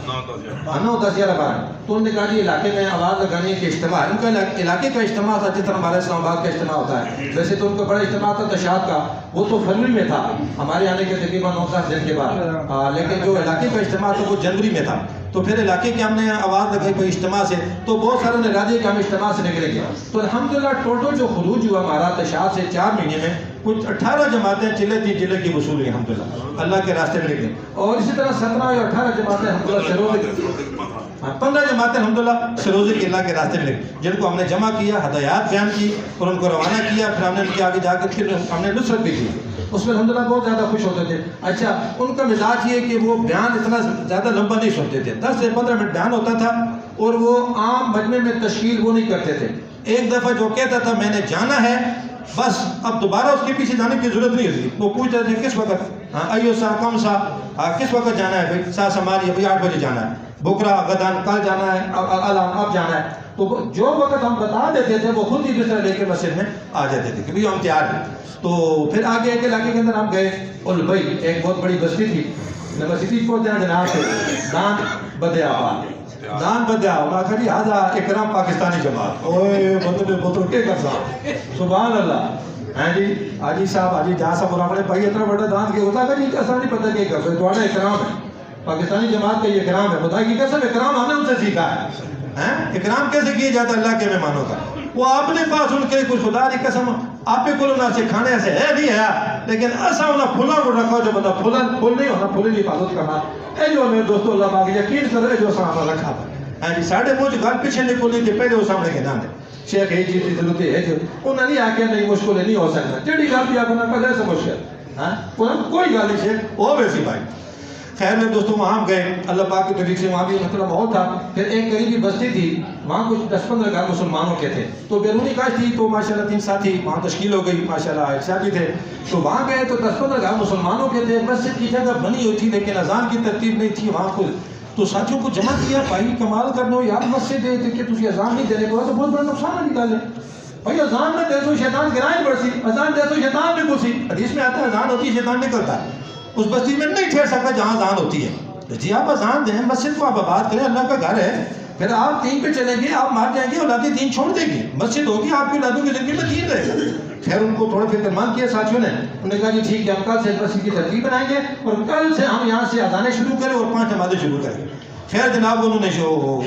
9, 10, 11, 12 تو انہوں نے کہا جی علاقے میں آواز لگانے کے اجتماع ہے. ان کا علاقے کا اجتماع تھا جس طرح ہمارے اسلام آباد کا اجتماع ہوتا ہے. ویسے تو ان کا بڑا اجتماع تھا تشہد کا, وہ تو فروری میں تھا ہمارے آنے کے تقریباً 9-10 دن کے بعد, لیکن جو علاقے کا اجتماع تھا وہ جنوری میں تھا. تو پھر علاقے کے ہم نے آواز لگائی کوئی اجتماع سے, تو بہت سارے نے راضی کہ ہم اجتماع سے نکلیں گے. تو الحمدللہ ٹوٹل جو خروج ہوا ہمارا تشہد سے 4 مہینے میں کچھ 18 جماعتیں ضلع کی وصول ہوئی الحمدللہ اللہ کے راستے میں نکلے. اور اسی طرح 17 یا 18 جماعتیں الحمدللہ 15 جماعتیں الحمدللہ سروزی کے اللہ کے راستے میں لگے, جن کو ہم نے جمع کیا, ہدایات بیان کی اور ان کو روانہ کیا. پھر ہم نے ان کے آگے جا کے پھر ہم نے نصرت بھی کی. اس میں الحمدللہ بہت زیادہ خوش ہوتے تھے. اچھا ان کا مزاج یہ کہ وہ بیان اتنا زیادہ لمبا نہیں سنتے تھے, 10 سے 15 منٹ بیان ہوتا تھا اور وہ عام مجمع میں تشکیل وہ نہیں کرتے تھے. ایک دفعہ جو کہتا تھا میں نے جانا ہے بس اب دوبارہ اس کے پیچھے جانے کی ضرورت نہیں ہوتی. وہ پوچھتے تھے کس وقت, ایو سا کم سا, کس وقت جانا ہے بھائی, سا سماری بھائی 8 بجے جانا ہے, بکرا غدان کل جانا ہے, اب جانا ہے. تو جو وقت ہم بتا دیتے تھے وہ خود ہی بستر لے کے مسجد میں آ جاتے تھے کہ بھائی ہم تیار ہیں. تو پھر آگے ایک علاقے کے اندر ہم گئے اور بھائی ایک بہت بڑی بستی تھی, مسجد پہنچتے ہیں جناب سے دان بدیا دان بدیا انہوں نے کہا جی آجا اکرام پاکستانی جماعت, اوے بطر کے کرسا سبحان اللہ. ہیں جی آجی صاحب آجی جہاں صاحب اپنے بھائی اتنا بڑا دان کے ہوتا ہے جی کیسا نہیں پتہ کہ کرسا تھوڑا اکرام ہے, پاکستانی جماعت کا یہ اکرام ہے. خدا کی قسم اکرام ہم نے ان سے سیکھا ہے. اکرام کیسے کیا جاتا ہے اللہ کے مہمانوں کا؟ وہ اپنے پاس ان کے کچھ خدا کی قسم آپ کو نہ سے کھانے ایسے ہے نہیں ہے, لیکن ایسا ہونا پھولا کو رکھو جو بندہ پھول نہیں ہونا, پھولے کی حفاظت کرنا. اے جو میرے دوستو اللہ پاک یقین کرے جو سامان رکھا تھا جی ساڑھے مجھ گھر پیچھے نکلنے کے پہلے وہ سامنے کے نام ہے شیخ ہے چیز کی ضرورت ہے جو انہوں نے آگیا نہیں مشکل نہیں ہو سکتا جڑی گل بھی آپ نے کہا ایسا مشکل کوئی گل نہیں ہے وہ ویسی بھائی. خیر میں دوستوں وہاں گئے اللہ پاک کی توفیق سے, وہاں بھی مطلب ماحول تھا. پھر ایک قریبی بستی تھی, وہاں کچھ 10-15 گھر مسلمانوں کے تھے, تو بیرونی کاش تھی, تو ماشاءاللہ 3 ساتھی وہاں تشکیل ہو گئی, ماشاءاللہ ایک ساتھی تھے. تو وہاں گئے تو 10-15 گھر مسلمانوں کے تھے, مسجد کی جگہ بنی ہوئی تھی لیکن اذان کی ترتیب نہیں تھی وہاں کچھ. تو ساتھیوں کو جمع کیا, بھائی کمال کرنا یار مسجد دے کہ تجھے اذان نہیں دینے کو تو بہت بڑا نقصان ہے نکالے. بھائی اذان میں دیسو شیطان گرائیں پڑسی, اذان دیسو شیطان بھی گھسی. حدیث میں آتا ہے اذان ہوتی ہے شیطان نکلتا ہے. اس بستی میں نہیں ٹھہر سکتا جہاں اذان ہوتی ہے. جی آپ اذان دیں, مسجد کو آپ آباد کریں, اللہ کا گھر ہے. پھر آپ دین پہ چلیں گے, آپ مار جائیں گے, اولادیں دین چھوڑ دیں گی, مسجد ہوگی آپ کی اولادوں کی زندگی میں دین رہے گا. خیر ان کو تھوڑا فکر مند کیا ساتھیوں نے, انہوں نے کہا جی ٹھیک ہے ہم کل سے مسجد کی ترتیب بنائیں گے اور کل سے ہم یہاں سے اذانیں شروع کریں اور 5 نمازیں شروع کریں. خیر جناب انہوں نے جو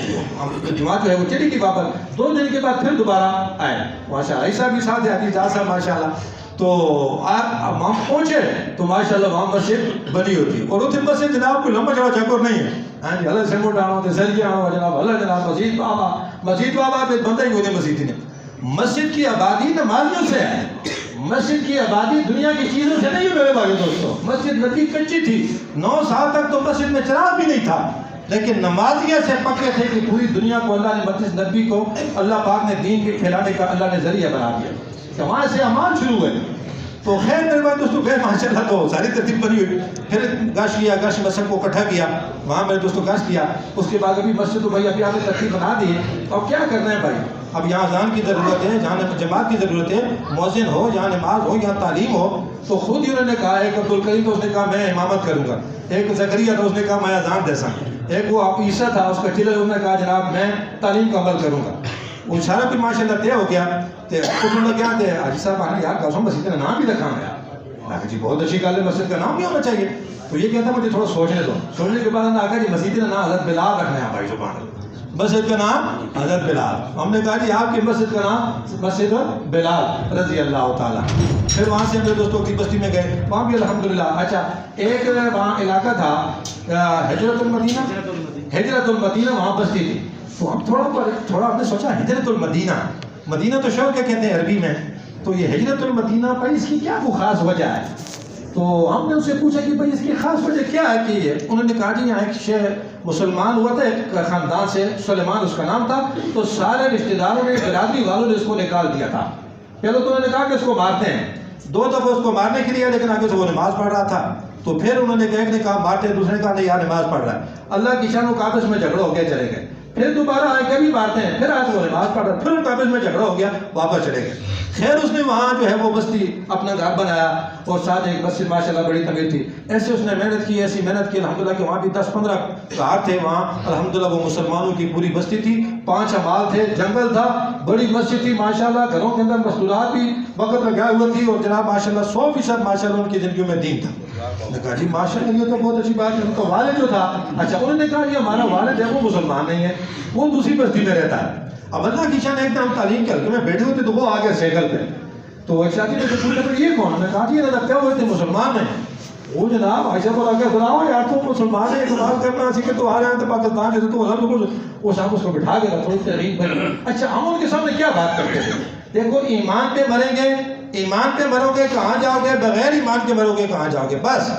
جماعت جو ہے وہ چلی گئی واپس. 2 دن کے بعد پھر دوبارہ آئے, ماشاءاللہ عیسیٰ بھی ساتھ ہے, علی جا صاحب ماشاءاللہ. تو آپ وہاں پہنچے تو ماشاءاللہ وہاں مسجد بنی ہوتی, اور اتنے مسجد جناب کوئی لمبا چوڑا چکر نہیں ہے. ہاں جی اللہ سیموٹ آنا تے سرگی آنا جناب اللہ جناب مسجد بابا پہ بندہ ہی ہونے مسجد نے. مسجد کی آبادی نمازیوں سے ہے, مسجد کی آبادی دنیا کی چیزوں سے نہیں ہے میرے بھائی دوستو. مسجد نبی کچی تھی, 9 سال تک تو مسجد میں چراغ بھی نہیں تھا, لیکن نمازیہ سے پکے تھے کہ پوری دنیا کو اللہ نے مسجد نبی کو اللہ پاک نے دین کے پھیلانے کا اللہ نے ذریعہ بنا دیا. وہاں سے اعمال شروع ہوئے. تو خیر میرے بھائی دوستوں گئے ماشاء اللہ تو ساری ترتیب بنی ہوئی. پھر گاش کیا, گاش مسجد کو اکٹھا کیا, وہاں میرے دوستوں گاش کیا. اس کے بعد ابھی مسجد تو بھائی ابھی آپ نے ترتیب بنا دی ہے, اور کیا کرنا ہے بھائی, اب یہاں اذان کی ضرورت ہے, جہاں جماعت کی ضرورت ہے, مؤذن ہو, یہاں نماز ہو, یہاں تعلیم ہو. تو خود ہی انہوں نے کہا, ایک عبدالکریم تو اس نے کہا میں امامت کروں گا, ایک زکریا تو اس نے کہا میں اذان دے سکوں, ایک وہ عیسیٰ تھا اس کا چلے, انہوں نے کہا جناب میں تعلیم کا عمل کروں گا. وہ سارا کچھ ماشاء اللہ طے ہو گیا. انہوں نے کیا تھے حاجی صاحب آنے یار قسم مسجد کا نام بھی رکھا ہے. جی بہت اچھی گل ہے, مسجد کا نام بھی ہونا چاہیے. تو یہ کہتا مجھے تھوڑا سوچنے دو. سوچنے کے بعد ہم نے کہا جی مسجد کا نام حضرت بلال رکھنا ہے. بھائی سبحان اللہ, مسجد کا نام حضرت بلال. ہم نے کہا جی آپ کی مسجد کا نام مسجد بلال رضی اللہ تعالیٰ. پھر وہاں سے ہم دوستوں کی بستی میں گئے, وہاں بھی الحمدللہ. اچھا ایک وہاں علاقہ تھا ہجرت المدینہ, ہجرت المدینہ وہاں بستی تھی. تو ہم تھوڑا ہم نے سوچا ہجرت المدینہ, مدینہ تو شہر کیا کہتے ہیں عربی میں, تو یہ ہجرت المدینہ پر اس کی کیا وہ خاص وجہ ہے. تو ہم نے ان سے پوچھا کہ بھائی اس کی خاص وجہ کیا ہے کہ یہ, انہوں نے کہا جی یہاں ایک شہر مسلمان ہوا تھا ایک خاندان سے, سلیمان اس کا نام تھا. تو سارے رشتہ داروں نے, برادری والوں نے اس کو نکال دیا تھا. پہلے تو انہوں نے کہا کہ اس کو مارتے ہیں, 2 دفعہ اس کو مارنے کے لیے, لیکن آگے سے وہ نماز پڑھ رہا تھا. تو پھر انہوں نے ایک نے کہا مارتے ہیں, دوسرے نے کہا نہیں یار نماز پڑھ رہا ہے. اللہ کی شان و آپس میں جھگڑا ہو گیا, چلے گئے. پھر دوبارہ آئے کے بھی مارتے ہیں, پھر آج وہ نماز پڑھ رہا ہے, پھر ان کا آپس میں جھگڑا ہو گیا, واپس چلے گئے. خیر اس نے وہاں جو ہے وہ بستی اپنا گھر بنایا, اور ساتھ ایک مسجد ماشاءاللہ بڑی تعمیر تھی. ایسے اس نے محنت کی, ایسی محنت کی الحمدللہ کہ وہاں بھی 10-15 گھر تھے. وہاں الحمدللہ وہ مسلمانوں کی پوری بستی تھی, 5 حمال تھے, جنگل تھا, بڑی مسجد تھی ماشاءاللہ. گھروں کے اندر مستورات بھی وقت لگائے ہوئے تھی, اور جناب ماشاءاللہ 100% ماشاءاللہ ان کی زندگیوں میں دین تھا. نے کہا جی ماشاءاللہ یہ تو بہت اچھی بات ہے. ان کا والد جو تھا, اچھا انہوں نے کہا یہ ہمارا والد ہے وہ مسلمان نہیں ہے, وہ دوسری بستی میں رہتا ہے. اب اللہ کی شان ایک دم تعلیم کے حلقے میں بیٹھے ہوتے تو وہ آگے سیکل پہ. تو ایک ساتھی نے پوچھا تو یہ کون ہے, کہا جی یہ لگتا ہوئے تھے مسلمان ہیں. وہ جناب ایسا کو لگا سناؤ یار تو مسلمان ہے, اعتماد کرنا سیکھے تو آ رہے ہیں تو پاکستان سے, تو وہ صاحب اس کو بٹھا کے تھوڑی تحریک بنی. اچھا ہم ان کے سامنے کیا بات کرتے تھے, دیکھو ایمان پہ مریں گے, ایمان پہ مرو گے کہاں جاؤ گے, بغیر ایمان کے مرو گے کہاں جاؤ گے. بس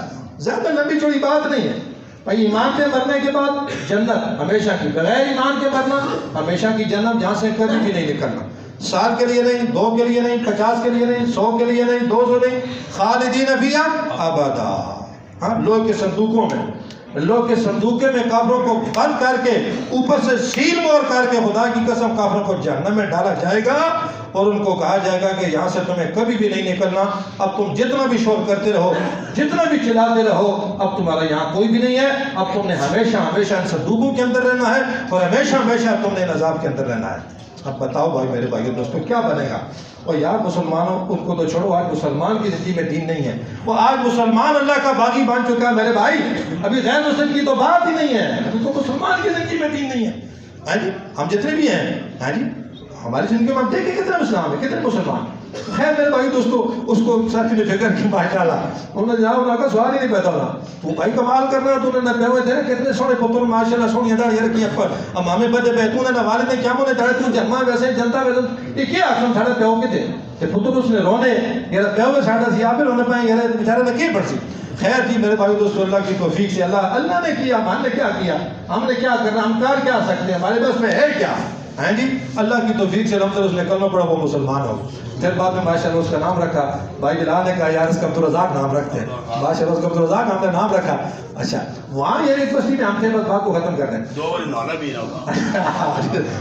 زیادہ لمبی چوڑی بات نہیں ہے بھائی. ایمان پہ مرنے کے بعد جنت ہمیشہ کی, بغیر ایمان کے مرنا ہمیشہ کی جنت, جہاں سے کبھی بھی نہیں نکلنا. سال کے لیے نہیں, 2 کے لیے نہیں, 50 کے لیے نہیں, 100 کے لیے نہیں, 200 نہیں, خالدین فیہا ابدا. ہاں لوگ کے صندوقوں میں, لوگ کے صندوقے میں کافروں کو بند کر کے اوپر سے سیل مور کر کے خدا کی قسم کافروں کو جہنم میں ڈالا جائے گا, اور ان کو کہا جائے گا کہ یہاں سے تمہیں کبھی بھی نہیں نکلنا. اب تم جتنا بھی شور کرتے رہو, جتنا بھی چلاتے رہو, اب تمہارا یہاں کوئی بھی نہیں ہے. اب تم نے ہمیشہ ہمیشہ ان صندوقوں کے اندر رہنا ہے, اور ہمیشہ ہمیشہ تم نے عذاب کے اندر رہنا ہے. اب بتاؤ بھائی میرے بھائیو دوستوں کیا بنے گا. اور یار مسلمانوں ان کو تو چھوڑو, آج مسلمان کی زندگی میں دین نہیں ہے. وہ آج مسلمان اللہ کا باغی بن چکا ہے میرے بھائی. ابھی غیر مسلم کی تو بات ہی نہیں ہے, ابھی تو مسلمان کی زندگی میں دین نہیں ہے. ہاں جی ہم جتنے بھی ہیں, ہاں جی ہماری زندگی میں ہم دیکھیں کتنے اسلام ہے, کتنے مسلمان. خیر میرے بھائی دوستوں اس کو ساتھی نے فکر کی ماشاءاللہ, انہوں نے جناب کا سوال ہی نہیں پیدا ہونا. تو بھائی کمال کرنا, تو نے نہ ہوئے تھے کتنے سونے پتر ماشاءاللہ, سونی ادا یہ رکھی پر امامے بدے پہ تو نے والد نے کیا مونے دڑے تو جمع ویسے جنتا ویسے یہ کیا اکرم ساڑھے پہ ہو کے تھے کہ پتر اس نے رونے یہ پہ ہوئے ساڑھا سی آپ رونے پائیں یہ بیچارے نے کی پڑسی. خیر جی میرے بھائی دوستو اللہ کی توفیق سے اللہ نے کیا, ہم نے کیا کیا, ہم نے کیا کرنا, ہم کر کیا سکتے ہیں, ہمارے بس میں ہے کیا. ہیں جی اللہ کی توفیق سے رحمت اس نے کلمہ پڑھا, وہ مسلمان ہو. پھر بعد میں ماشاءاللہ اس کا نام رکھا. بھائی بلال نے کہا یار اس کا عبدالرزاق نام رکھتے ہیں. ماشاءاللہ اس کا عبدالرزاق ہم نے نام رکھا. اچھا وہاں یہ ایک بستی میں ہم تھے, بس بات کو ختم کر رہے ہیں. 2 بار نالا بھی نہ ہوگا.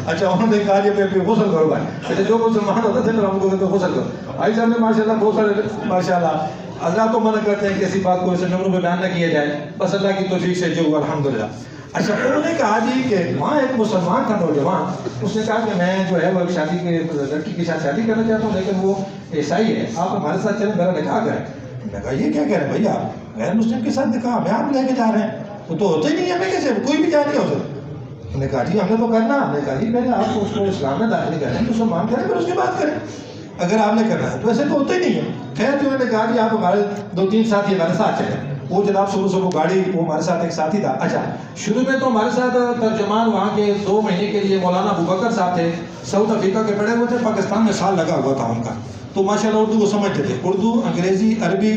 اچھا انہوں نے کہا یہ پہ غسل کرو بھائی. اچھا جو مسلمان ہوتا تھے ہم کو غسل کرو. بھائی صاحب نے ماشاءاللہ بہت سارے ماشاءاللہ اللہ تو منع کرتے ہیں کہ ایسی بات کو ایسے نمبروں پہ بیان نہ کیا جائے, بس اللہ کی توفیق سے جو ہوا الحمدللہ. اچھا انہوں نے کہا جی کہ وہاں ایک مسلمان تھا نوجوان, اس نے کہا کہ میں جو ہے وہ شادی کے لڑکی کے ساتھ شادی کرنا چاہتا ہوں, لیکن وہ عیسائی ہے, آپ ہمارے ساتھ چلیں, میرا نکاح کریں. میں نے کہا یہ کیا کہہ رہے ہیں بھائی, آپ غیر مسلم کے ساتھ نکاح ہمیں آپ لے کے جا رہے ہیں, وہ تو ہوتا ہی نہیں ہے, ہمیں کیسے کوئی بھی جا نہیں ہو سکتا. انہوں نے کہا جی ہم نے تو کرنا. ہم نے کہا جی پہلے آپ کو اس کو اسلام میں داخل کریں, مسلمان کریں, پھر اس کے بعد کریں اگر آپ نے کرنا ہے تو. ایسے تو ہوتا ہی نہیں ہے. خیر جو انہوں نے کہا جی آپ ہمارے 2-3 ساتھی ہمارے ساتھ چلیں. وہ جناب صبح گاڑی, وہ ہمارے ساتھ ایک ساتھی تھا. اچھا شروع میں تو ہمارے ساتھ ترجمان وہاں کے 2 مہینے کے لیے مولانا ابوبکر صاحب تھے, ساؤتھ افریقہ کے پڑھے ہوئے تھے, پاکستان میں سال لگا ہوا تھا ان کا. تو ماشاءاللہ اردو کو سمجھتے تھے, اردو, انگریزی, عربی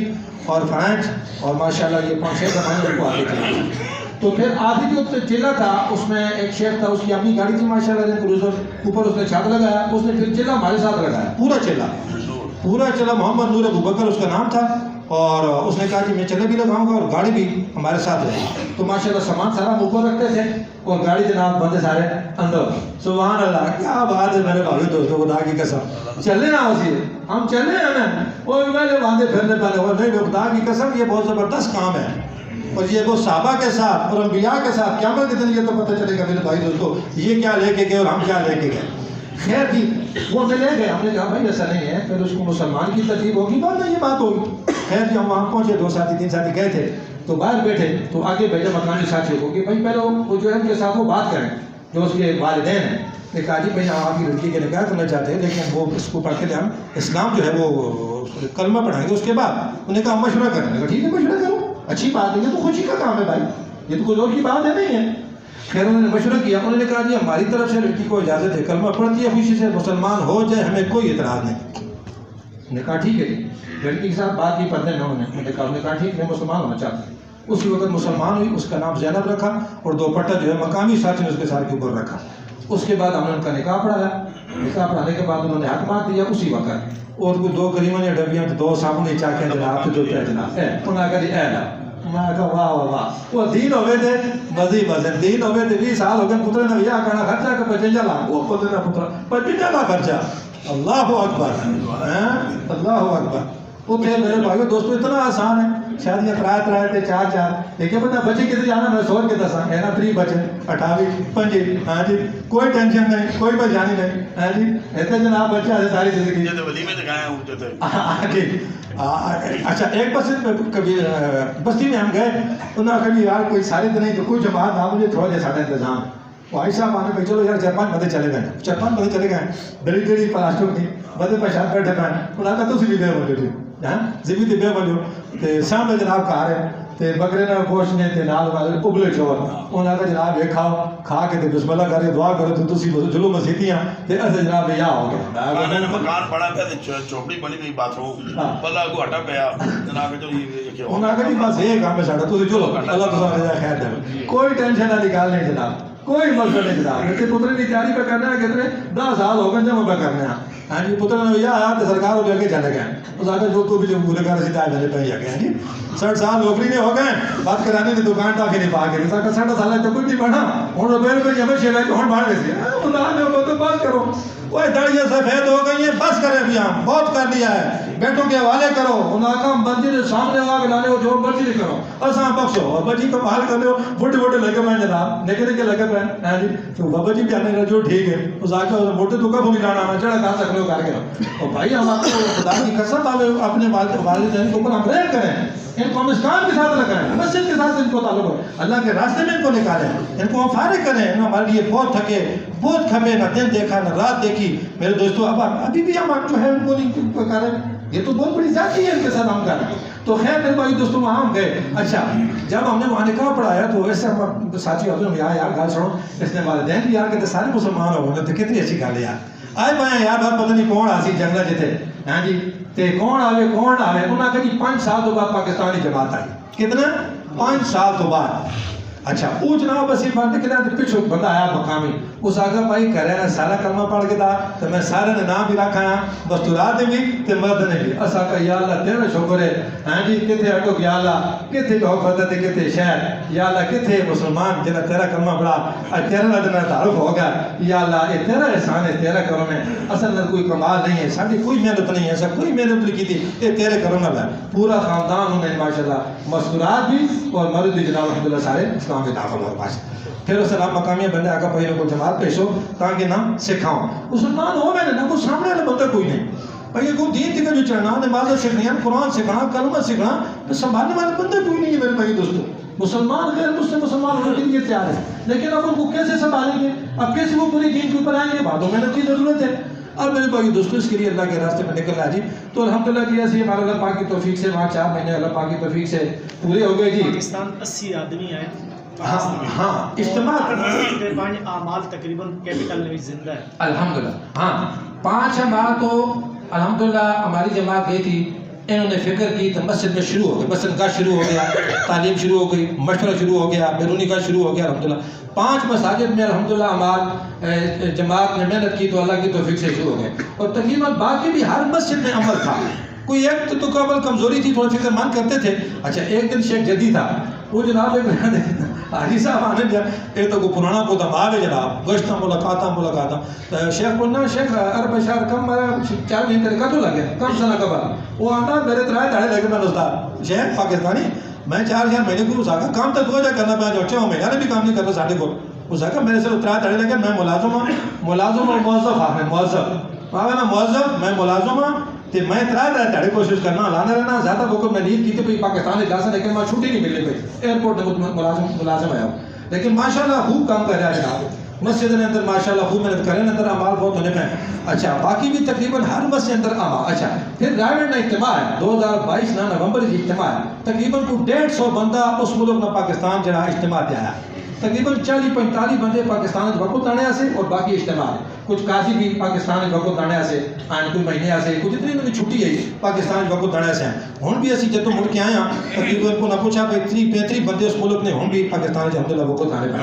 اور فرینچ, اور ماشاءاللہ یہ 5-6 زبانیں ان کو آتی تھیں. تو پھر آدھی جو چلا تھا اس میں ایک شیخ تھا, اس کی اپنی گاڑی تھی ماشاءاللہ, کروزر اوپر اس نے چھت لگایا, اس نے پھر چلا ہمارے ساتھ لگایا, پورا چلا. پورا چلا، محمد نور ابو بکر اس کا نام تھا، اور اس نے کہا کہ میں چلے بھی لگاؤں گا اور گاڑی بھی ہمارے ساتھ رہے گی. تو ماشاءاللہ سامان سارا ہم اوپر رکھتے تھے اور گاڑی جناب بندے سارے اندر. سبحان اللہ، کیا بات ہے میرے بھائی دوستوں، خدا کی قسم چلے نا اسی ہم چلے ہیں نا، وہ میرے باندھے پھرنے پہلے وہ نہیں، خدا کی قسم یہ بہت زبردست کام ہے. اور یہ وہ صحابہ کے ساتھ اور انبیاء کے ساتھ قیامت کے دن یہ تو پتہ چلے گا میرے بھائی دوستوں یہ کیا لے کے گئے اور ہم کیا لے کے گئے. خیر جی وہ ہمیں لے گئے، ہم نے کہا بھائی ایسا نہیں ہے، پھر اس کو مسلمان کی ترتیب ہوگی، بعد میں یہ بات ہوگی. خیر جی ہم وہاں پہنچے، 2 ساتھی 3 ساتھی گئے تھے تو باہر بیٹھے، تو آگے بھیجا مکانی ساتھیوں کو کہ بھائی پہلے وہ جو ہے ان کے ساتھ وہ بات کریں جو اس کے والدین ہیں. نے کہا جی بھائی ہم آپ کی لڑکی کے نکاح کرنا چاہتے ہیں لیکن وہ اس کو پڑھ کے ہم اسلام جو ہے وہ کلمہ پڑھائیں گے اس کے بعد. انہوں نے کہا مشورہ کریں گے. ٹھیک ہے مشورہ کرو، اچھی بات ہے، یہ تو خوشی کا کام ہے بھائی، یہ تو کوئی اور کی بات ہے نہیں ہے. خیر انہوں نے مشورہ کیا، انہوں نے کہا جی ہماری طرف سے لڑکی کو اجازت ہے، کلمہ پڑھتی ہے خوشی سے، مسلمان ہو جائے ہمیں کوئی اعتراض نہیں. نے کہا ٹھیک ہے جی. لڑکی کے ساتھ بات کی پردے میں انہوں نے کہا ٹھیک میں مسلمان ہونا چاہتا ہوں. اسی وقت مسلمان ہوئی، اس کا نام زینب رکھا اور 2 پٹا جو ہے مقامی ساتھی نے اس کے ساتھ کے اوپر رکھا. اس کے بعد ہم نے ان کا نکاح پڑھایا. نکاح پڑھانے کے بعد انہوں نے ہاتھ مار دیا اسی وقت، اور کوئی 2 کریمیں یا ڈبیاں 2 صابن چاکیں جناب جو کیا جناب انہوں نے کہا جی اے لا، میں کہا واہ واہ واہ. وہ دین ہوئے تھے مزید مزید دین ہوئے تھے 20 سال ہو گئے. پتر نے یہ کرنا خرچہ کہ 55 لاکھ، وہ پتر نے پتر 55 لاکھ خرچہ. اللہ اکبر، اللہ اکبر. وہ تھے میرے بھائیو دوستو اتنا آسان ہے. شادیاں ترائے تھے 4 لیکن پتہ بچے کتنے جانا میں سوچ کے دساں ہے نا 3 بچے 28 25. ہاں جی کوئی ٹینشن نہیں، کوئی پریشانی نہیں. ہاں جی اتنے جناب بچہ ہے ساری زندگی. یہ تو ولیمے دکھائے ہیں ہوتے تھے. اچھا ایک کبھی بستی میں ہم گئے، انہوں نے کہا یار کوئی سارے تو نہیں تو کوئی جماعت نہ مجھے تھوڑا جیسا انتظام. بھائی صاحب آنے پہ چلو یار 4-5 بندے چلے گئے، 4-5 بندے چلے گئے. دلی پلاسٹک تھی بندے پہچان بیٹھے پہ انہوں نے کہا تو بھی بے بولے تھے زمین تے بے بولو تے سامنے جناب کھا رہے تے بکرے نے گوشت نے تے نال والے ابلے چور. انہوں نے کہا جناب یہ کھاؤ، کھا کے تے بسم اللہ کرے دعا کرو تو تسی جلو مسیتیاں تے اسے جناب یہ ہو گیا. انہوں نے مکان پڑا پیا تے چوپڑی بنی گئی باتھ روم پلا کو ہٹا پیا جناب جو یہ کہ انہوں نے کہا جی بس یہ کام ہے ساڈا تسی چلو اللہ تساں دے خیر دے. کوئی ٹینشن والی گل نہیں جناب، کوئی مسئلہ نہیں جناب. تے پتر کی تیاری پہ کرنا ہے کتنے 10 سال ہو گئے جب پہ کرنے ہیں. ہاں جی پتر نے یہ آیا تو سرکار وہ لے کے چلے گئے. اس آگے جو تو بھی جو پورے کر سیدھا میرے پہ ہی آ گئے. جی 60 سال نوکری نے ہو گئے، بات کرانے کی دکان ٹافی نہیں پا گئے. 60 سال تو کچھ نہیں بڑھا ہوں روپئے روپئے جمع شیرا کہ ہوں بڑھ گئے. خدا نے وہ تو بات کرو، وہ داڑیاں سفید ہو گئی ہیں، بس کریں بھی ہم بہت کر لیا ہے، بیٹوں کے حوالے کرو. انہوں نے کہا مرضی نے سامنے آگ لانے ہو جو مرضی نہیں کرو اساں بخشو. بابا جی کو حال کر لو موٹے موٹے لگے پہ جناب نکے نکے لگے پہ. ہاں جی تو بابا جی بھی آنے کا جو ٹھیک ہے اس آ کے موٹے تو کب نہیں لانا چڑھا کھا سکتے ہو کر کے. اور بھائی ہم آپ کو خدا کی قسم اپنے والدین کے اوپر ہم رحم کریں، ان کو ہم اسلام کے ساتھ لگائیں، مسجد کے ساتھ ان کو تعلق ہو، اللہ کے راستے میں ان کو نکالیں، ان کو ہم فارغ کریں. ہمارے لیے بہت تھکے بہت کھپے، نہ دن دیکھا نہ رات دیکھی. میرے دوستو اب ابھی بھی ہم جو ہے ان کو نہیں کریں، یہ تو بہت بڑی ذاتی ہے ان کے ساتھ ہم کریں. تو خیر میرے بھائی دوستوں وہاں ہم گئے. اچھا جب ہم نے وہاں نکاح پڑھایا تو ویسے ہم ساتھی ہوتے ہیں یار گال سنو اس نے والدین بھی یار کہتے سارے مسلمان ہو گئے تو کتنی اچھی گل ہے یار. آئے پائے یار بات پتہ نہیں کون آسی جنگل جتے. ہاں جی تے کون آوے کون آوے. انہوں نے کہا جی 5 سال تو بعد پاکستانی جماعت آئی. کتنا 5 سال تو بعد. اچھا وہ جناب بس یہ بات کہ پچھو بندہ آیا مقامی اس آگا بھائی کہہ رہے ہیں سارا کلمہ پڑھ کے تھا تو میں سارے نے نام بھی رکھا ہے مستورات نے بھی تے مرد نے بھی. اسا کہ یا اللہ تیرا شکر ہے. ہاں جی کتنے اٹو یا اللہ کتنے جو حکمت ہے کتنے شہر یا اللہ کتنے مسلمان جنہیں تیرا کلمہ پڑھا اور تیرا ندنا تعارف ہوگا. یا اللہ یہ تیرا احسان ہے تیرا کرم ہے. اصل میں کوئی کمال نہیں ہے ساری کوئی محنت نہیں ہے ایسا کوئی محنت نہیں کی تھی یہ تیرے کرم ہے. پورا خاندان انہیں ماشاءاللہ مستورات بھی اور مرد بھی جناب الحمدللہ سارے اسلام کے داخل ہو پاس. پھر اس سلام مقامی بندے آگا پہلے کو جماعت پیشو تاکہ نام سکھاؤں. مسلمان ہو میں نے نہ کوئی سامنے والا بندہ کوئی نہیں. بھائی یہ کوئی دین تھی جو چڑھنا نمازیں سیکھنی ہے قرآن سیکھنا کلمہ سیکھنا تو سنبھالنے والا بندہ کوئی نہیں ہے میرے بھائی دوستوں. مسلمان غیر مسلم مسلمان ہونے کے لیے تیار ہے لیکن اب ان کو کیسے سنبھالیں گے اب کیسے وہ پوری دین کے اوپر آئیں گے. باتوں محنت کی ضرورت ہے. اب میرے بھائی دوستوں اس کے لیے اللہ کے راستے میں نکلنا جی تو الحمدللہ کی ایسی ہمارے اللہ پاک کی توفیق سے وہاں 4 مہینے اللہ پاک کی توفیق سے پورے ہو گئے جی. پاکستان 80 آدمی آئے. ہاں اجتماع اعمال تقریباً کیپٹل میں زندہ ہے الحمدللہ. ہاں 5 ماہ تو الحمدللہ ہماری جماعت گئی تھی. انہوں نے فکر کی تو مسجد میں شروع ہو گیا، مسجد کا شروع ہو گیا، تعلیم شروع ہو گئی، مشورہ شروع ہو گیا، بیرونی کا شروع ہو گیا الحمدللہ۔ 5 مساجد میں الحمدللہ اعمال جماعت نے محنت کی تو اللہ کی توفیق سے شروع ہو گئے، اور تقریباً باقی بھی ہر مسجد میں عمل تھا۔ کوئی ایک تو قبل کمزوری تھی، تھوڑا فکر مند کرتے تھے۔ اچھا ایک دن شیخ جدی تھا، وہ جناب ایک حاجی صاحب آنے دیا، ایک تو کوئی پرانا کو دماغ ہے جناب، گشتہ ملاقاتاں شیخ بولنا شیخ عرب شہر کم 4 مہینے تک کدو لگے کم سنہ قبل وہ آتا میرے ترائے داڑے لگے میں استاد شیخ پاکستانی میں 4 مہینے کو اسا کام تو 2 جا کرنا پیا جو 6 مہینے بھی کام نہیں کرتا ساڑھے کو اسا میرے سے ترائے داڑے لگے میں ملازم اور موظف ہاں میں موظف میں موظف میں ملازم ہاں تے میں ترائے کوشش کرنا لانا رہنا زیادہ وقت میں نیت کی تھی بھئی پاکستان میں جا سا لیکن میں چھٹی نہیں ملے بھئی ایئرپورٹ میں ملازم آیا لیکن ماشاءاللہ خوب کام کر رہا ہے جناب مسجد نے اندر ماشاءاللہ خوب محنت کریں اندر اعمال بہت ہونے پہ اچھا باقی بھی تقریباً ہر مسجد اندر اعمال اچھا پھر رائے میں اجتماع ہے 2022 نومبر کی اجتماع ہے تقریباً کو 150 بندہ اس ملک میں پاکستان جڑا اجتماع تے آیا تقریباً 40-45 بندے پاکستان وقت آنے سے اور باقی اجتماع ہے کچھ قاضی بھی پاکستان وقت آنے سے آئیں کوئی مہینے سے کچھ اتنی انہوں نے چھٹی ہے پاکستان وقت آنے سے ہوں بھی اسی جدوں مڑ کے آئے ہیں تقریباً کو نہ پوچھا 35 بندے اس ملک نے ہوں بھی پاکستان سے الحمدللہ وقت آنے پہ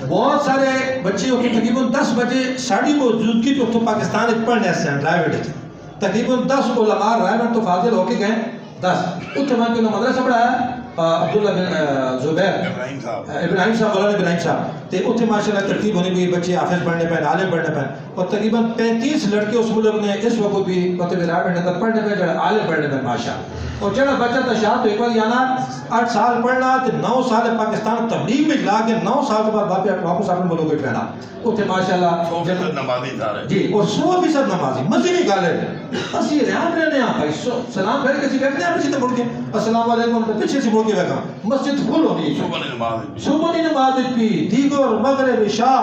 بہت سارے بچے ہو کے تقریباً 10 بجے ساڑھی موجودگی تو پاکستان پڑھنے سے ہیں ڈرائیوٹ تقریباً 10 علماء رائے تو فاضل ہو کے گئے 10 اتنے میں نے مدرسہ پڑھایا عبداللہ بن زبیر ابراہیم صاحب مولانا ابراہیم صاحب تے اتنے ماشاءاللہ ترتیب ہونے بھی بچے حافظ پڑھنے پہ عالم پڑھنے پہ اور تقریباً 35 لڑکے اس ملک نے اس وقت بھی مطلب پڑھنے پہ جڑا عالم پڑھنے پہ ماشاءاللہ اور جڑا بچہ تشاہد تو ایک بار یانا 8 سال پڑھنا تے 9 سال پاکستان تبلیغ میں لا کے 9 سال کے بعد واپس اپنے ملک میں پھیلا اتنے ماشاءاللہ نمازی تھا جی اور 100% نمازی مزید گل ہے اسی رہاں رہنے ہیں بھائی سلام پھر کسی بیٹھنے ہیں پیچھے مڑ کے السلام علیکم پیچھے سے مڑ کے بیٹھا مسجد فل ہونی ہے صبح کی نماز بھی دیگر مغرب عشاء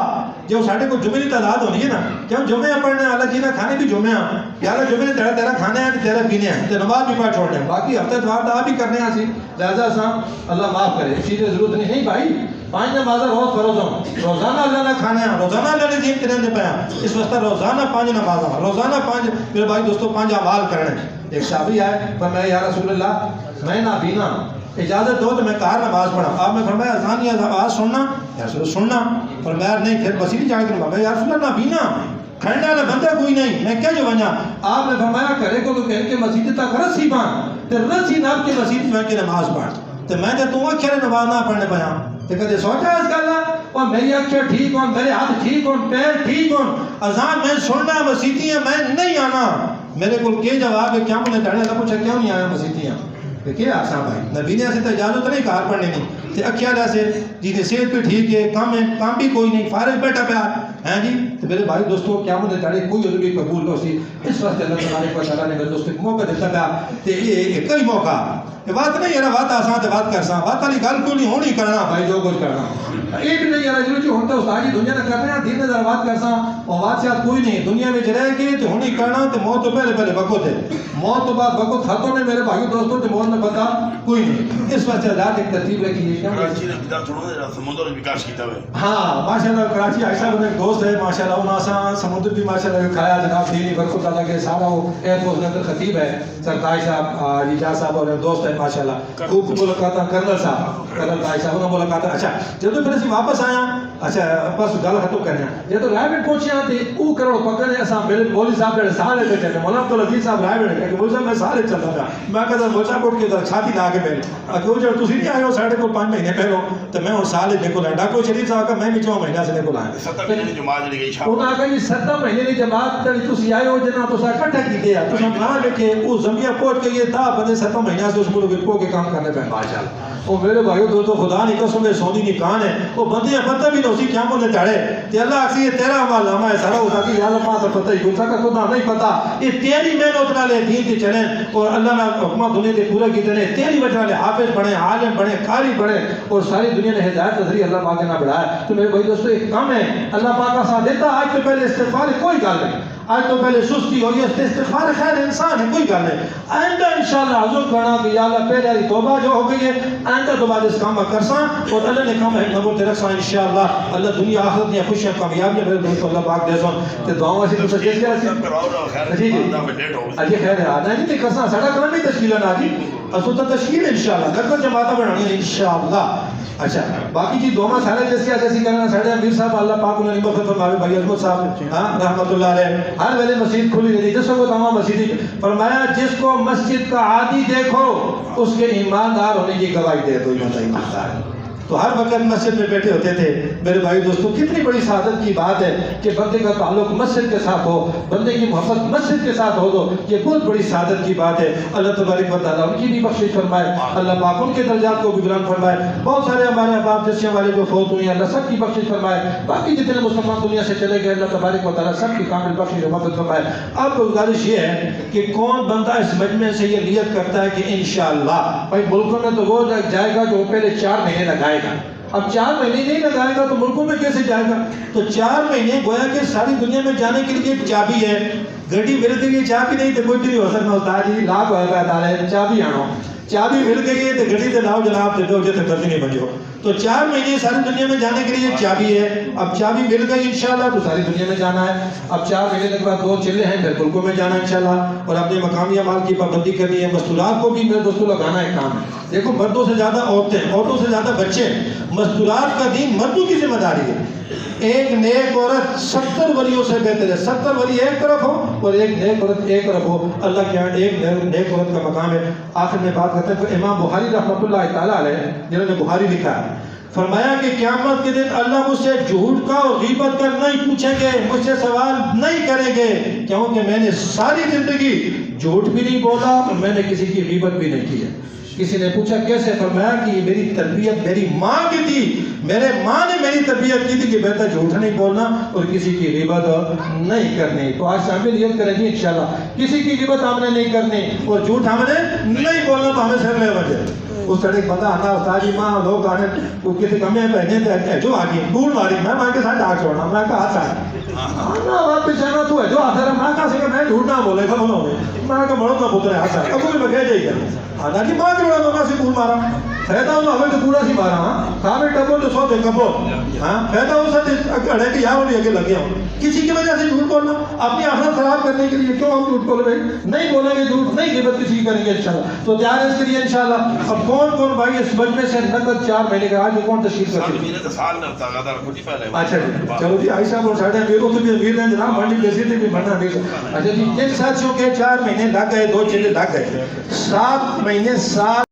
جو ساڑھے کو جمعے کی تعداد ہونی ہے نا کیوں جمعے پڑھنے والا جی نا کھانے بھی جمعے ہیں یارا جمعے نے تیرا کھانے ہیں تیرا پینے ہیں تو نماز بھی پڑھ چھوڑنے ہیں باقی ہفتے اتوار دا بھی کرنے ہیں اسی لہذا سا اللہ معاف کرے اس چیز کی ضرورت نہیں بھائی 5 نمازیں روز فرض ہوں روزانہ اللہ نے کھانے ہیں روزانہ اللہ نے دین کرنے پہ ہیں اس واسطے روزانہ 5 نمازیں روزانہ 5 میرے بھائی دوستو 5 اعمال کرنے ایک صحابی آئے پر میں یا رسول اللہ میں نہ بینا اجازت دو تو میں کار نماز پڑھا آپ نے فرمایا اذان یا آواز سننا یا رسول نہیں فرمایا نہیں پھر بس ہی جانے کروں گا یا رسول اللہ نہ بینا کھڑنے والا بندہ کوئی نہیں میں کیا جو بنا آپ نے فرمایا کرے کو تو کہہ کے مسجد تک رسی بان تے رسی ناب کے مسجد میں کے نماز پڑھ تو میں تے تو اکھے نماز نہ پڑھنے پیا تے کدے سوچا اس گلا اور میری اکھیں ٹھیک ہوں میرے ہاتھ ٹھیک ہوں پیر ٹھیک ہوں اذان میں سننا مسجدیاں میں نہیں آنا میرے کو کے جواب ہے کیا میں نے ڈاڑے نہ پوچھا کیوں نہیں آیا مسجدیاں کہ آسان بھائی نبی نے ایسے تو اجازت نہیں کار پڑھنے نہیں تے اکھیا جیسے جی نے صحت پہ ٹھیک ہے کام بھی کوئی نہیں فارغ بیٹھا پیا ہیں جی تو میرے بھائی دوستوں کیا مجھے داڑھی کوئی عذر بھی قبول ہو سی اس واسطے اللہ تبارک و تعالیٰ نے میرے دوست کو موقع دیتا پیا تے یہ ایک ہی موقع یہ بات نہیں یار بات آسان تے بات کرساں بات والی گل کوئی نہیں ہونی کرنا بھائی جو کچھ کرنا یہ بھی نہیں یار جو ہوتا استاد جی دنیا نے کرنا دین نے ذرا بات کرساں اور بات سے کوئی نہیں دنیا میں رہ کے تے ہونی کرنا تے موت تو پہلے وقت ہے موت تو بعد وقت ختم ہے میرے بھائی دوستوں تے موت نے پتہ کوئی نہیں اس واسطے ذات ایک ترتیب رکھی ہے کراچی نے بتا چھوڑو سمندر وکاس کیتا ہے ہاں ماشاءاللہ کراچی عائشہ بن ایک دوست ہے ماشاءاللہ انہاں سا سمندر بھی ماشاءاللہ کھایا جناب دینی برکت اللہ کے سارا وہ ایئرپورٹ کے اندر خطیب ہے سرتاج صاحب جیجا صاحب اور دوست ہے ماشاءاللہ خوب ملاقاتاں کرنل صاحب کرنل عائشہ انہاں ملاقات اچھا جب پھر اسی واپس آیا اچھا بس گل ختم کرنے جب تو رائے میں پہنچیا تے او کروڑ پکڑے اساں میرے مولوی صاحب جڑے سارے بیٹھے تھے مولانا عبدالعزیز صاحب رائے میں کہ مولوی صاحب میں سارے چلدا تھا میں کہتا مولوی صاحب اٹھ کے چھاتی لا کے میرے اکو جو تسی نہیں آئے ہو ساڈے کو 5 مہینے پہلو تے میں ہن سال دے کو لڈا کو شریف صاحب کا میں بھی 4 مہینے سے کو لایا 7 مہینے دی جماعت لگی شاہ انہاں کہی 7 مہینے دی جماعت تے تسی آئے ہو جنا تو سا اکٹھا کیتے ہیں تسی نہ لکھے او زمیا پہنچ کے یہ تھا بندے 7 مہینے سے اس ملک کو کے کام کرنے پہ ماشاءاللہ او میرے بھائیو دوستو خدا نہیں قسم ہے سونی نہیں کان ہے او بندے پتہ بھی نہیں کیا بولے چڑھے تے اللہ اکسی تیرا عمل ہمیں سارا ہوتا کہ یا اللہ پاک پتہ ہی کچھ کا خدا نہیں پتہ یہ تیری محنت نالے دین تے چلیں اور اللہ نے حکم دنیا تے پورا کیتے نے تیری وجہ والے حافظ بنے عالم بنے قاری بنے اور ساری دنیا نے ہدایت کے ذریعے اللہ پاک نے بڑھایا تو میرے بھائی دوستو ایک کام ہے اللہ پاک کا ساتھ دیتا آج سے پہلے استغفار کوئی گل نہیں آج تو پہلے سستی ہو یہ استغفار خیر انسان ہے کوئی گل نہیں آئندہ انشاءاللہ حضور کہنا کہ یا اللہ پہلے والی توبہ جو ہو گئی ہے آئندہ تو بعد اس کام میں کرساں اور اللہ نے کام ہے نبوت رکھساں انشاءاللہ اللہ دنیا آخرت میں خوشیاں کامیابیاں میرے دوست اللہ پاک دے سن تے دعاواں سے تو سجدے کیا سی جی جی خیر ہے آنا نہیں کرساں ساڈا کام نہیں تشکیل نہ جی اسو تو تشکیل انشاءاللہ گھر جماعت بنانی ہے انشاءاللہ اچھا باقی جی دوما سارے جیسے کرنا ساڑھے امیر صاحب اللہ پاک انہیں مغفرت فرمائے بھائی عظمت صاحب رحمت اللہ علیہ ہر ویلے مسجد کھلی رہی جس کو تمام مسجد فرمایا جس کو مسجد کا عادی دیکھو اس کے ایماندار ہونے کی گواہی دے تو ایماندار تو ہر وقت مسجد میں بیٹھے ہوتے تھے میرے بھائی دوستو کتنی بڑی سعادت کی بات ہے کہ بندے کا تعلق مسجد کے ساتھ ہو بندے کی محبت مسجد کے ساتھ ہو تو یہ بہت بڑی سعادت کی بات ہے اللہ تبارک و تعالیٰ ان کی بھی بخشش فرمائے اللہ پاک ان کے درجات کو بھی بلند فرمائے بہت سارے ہمارے احباب جیسے والے جو فوت ہوئے ہیں اللہ سب کی بخشش فرمائے باقی جتنے مسلمان دنیا سے چلے گئے اللہ تبارک و تعالیٰ سب کی کامل بخشش و مغفرت فرمائے اب گزارش یہ ہے کہ کون بندہ اس مجمع سے یہ نیت کرتا ہے کہ انشاءاللہ بھائی ملکوں میں تو وہ جائے گا جو پہلے 4 مہینے لگائے گا اب 4 مہینے نہیں لگائے گا تو ملکوں میں کیسے جائے گا تو 4 مہینے گویا کہ ساری دنیا میں جانے کے لیے ایک چابی ہے گھڑی میرے کے لیے چابی نہیں تو کچھ نہیں ہو سکتا استاد جی لاکھ ہوئے ڈالے چابی آنو چابی مل گئی ہے تو گھڑی سے لاؤ جناب دے دو جیسے مرضی نہیں بنو تو 4 مہینے ساری دنیا میں جانے کے لیے ایک چابی ہے اب چابی مل گئی انشاءاللہ تو ساری دنیا میں جانا ہے اب 4 مہینے کے بعد 2 چلے ہیں پھر ملکوں میں جانا ہے انشاءاللہ اور اپنے مقامی اعمال کی پابندی کرنی ہے مستورات کو بھی میرے دوستوں لگانا ایک کام ہے دیکھو مردوں سے زیادہ عورتوں سے زیادہ بچے مستورات کا دین مردوں کی ذمہ داری ہے ایک نیک عورت 70 ولیوں سے بہتر ہے 70 ولی ایک طرف ہو اور ایک نیک عورت ایک طرف ہو اللہ کے ہاں ایک نیک عورت کا مقام ہے آخر میں بات کرتے ہیں کہ امام بخاری رحمۃ اللہ تعالیٰ علیہ جنہوں نے بخاری لکھا ہے فرمایا کہ قیامت کے دن اللہ مجھ سے جھوٹ کا اور غیبت کا نہیں پوچھیں گے مجھ سے سوال نہیں کریں گے کیونکہ میں نے ساری زندگی جھوٹ بھی نہیں بولا اور میں نے کسی کی غیبت بھی نہیں کی ہے کسی نے پوچھا کیسے فرمایا کہ یہ میری تربیت میری ماں کی تھی میرے ماں نے میری تربیت کی تھی کہ بہتر جھوٹ نہیں بولنا اور کسی کی غیبت نہیں کرنی تو آج شامل نیت کریں گے انشاءاللہ کسی کی غیبت ہم نے نہیں کرنی اور جھوٹ ہم نے نہیں بولنا تو ہمیں سر لے وجہ اس طرح ایک بندہ آنا استاد ماں لوگ آنے وہ کسی کمے پہنے تھے جو آ گئی ڈھونڈ ماری میں ماں کے ساتھ ڈاک چھوڑنا میں کہا تھا آنا واپس آنا تو ہے جو آتا رہا ماں کہا سے کہ میں جھوٹ نہ بولے گا بولوں گے ماں کا بڑوں کا پتر ہے آتا ہے اب میں کہہ جائے گا آنا جی ماں کے بڑا ماں سے پور مارا فیدہ ہوں ہمیں تو پورا سی مارا ہاں کھا بیٹا بول تو سو دے کبو ہاں فیدہ ہو سکتے اڑے کہ یہاں بھی آگے لگے ہوں کسی کی وجہ سے جھوٹ بولنا اپنی آخرت خراب کرنے کے لیے کیوں ہم جھوٹ بولے بھائی نہیں بولیں گے جھوٹ نہیں غیبت کسی کی کریں گے انشاءاللہ تو تیار ہے اس کے لیے انشاءاللہ اب کون بھائی اس مجمع سے نقد 4 مہینے کا آج کون تشریف کرتے ہیں اچھا جی چلو جی عائشہ کو ساڑھے میرے تو بھی امیر ہیں جناب منڈی جیسی بھی بننا نہیں اچھا جی جن ساتھیوں کے 4 مہینے لگ گئے 2 چلے لگ گئے 7 مہینے 7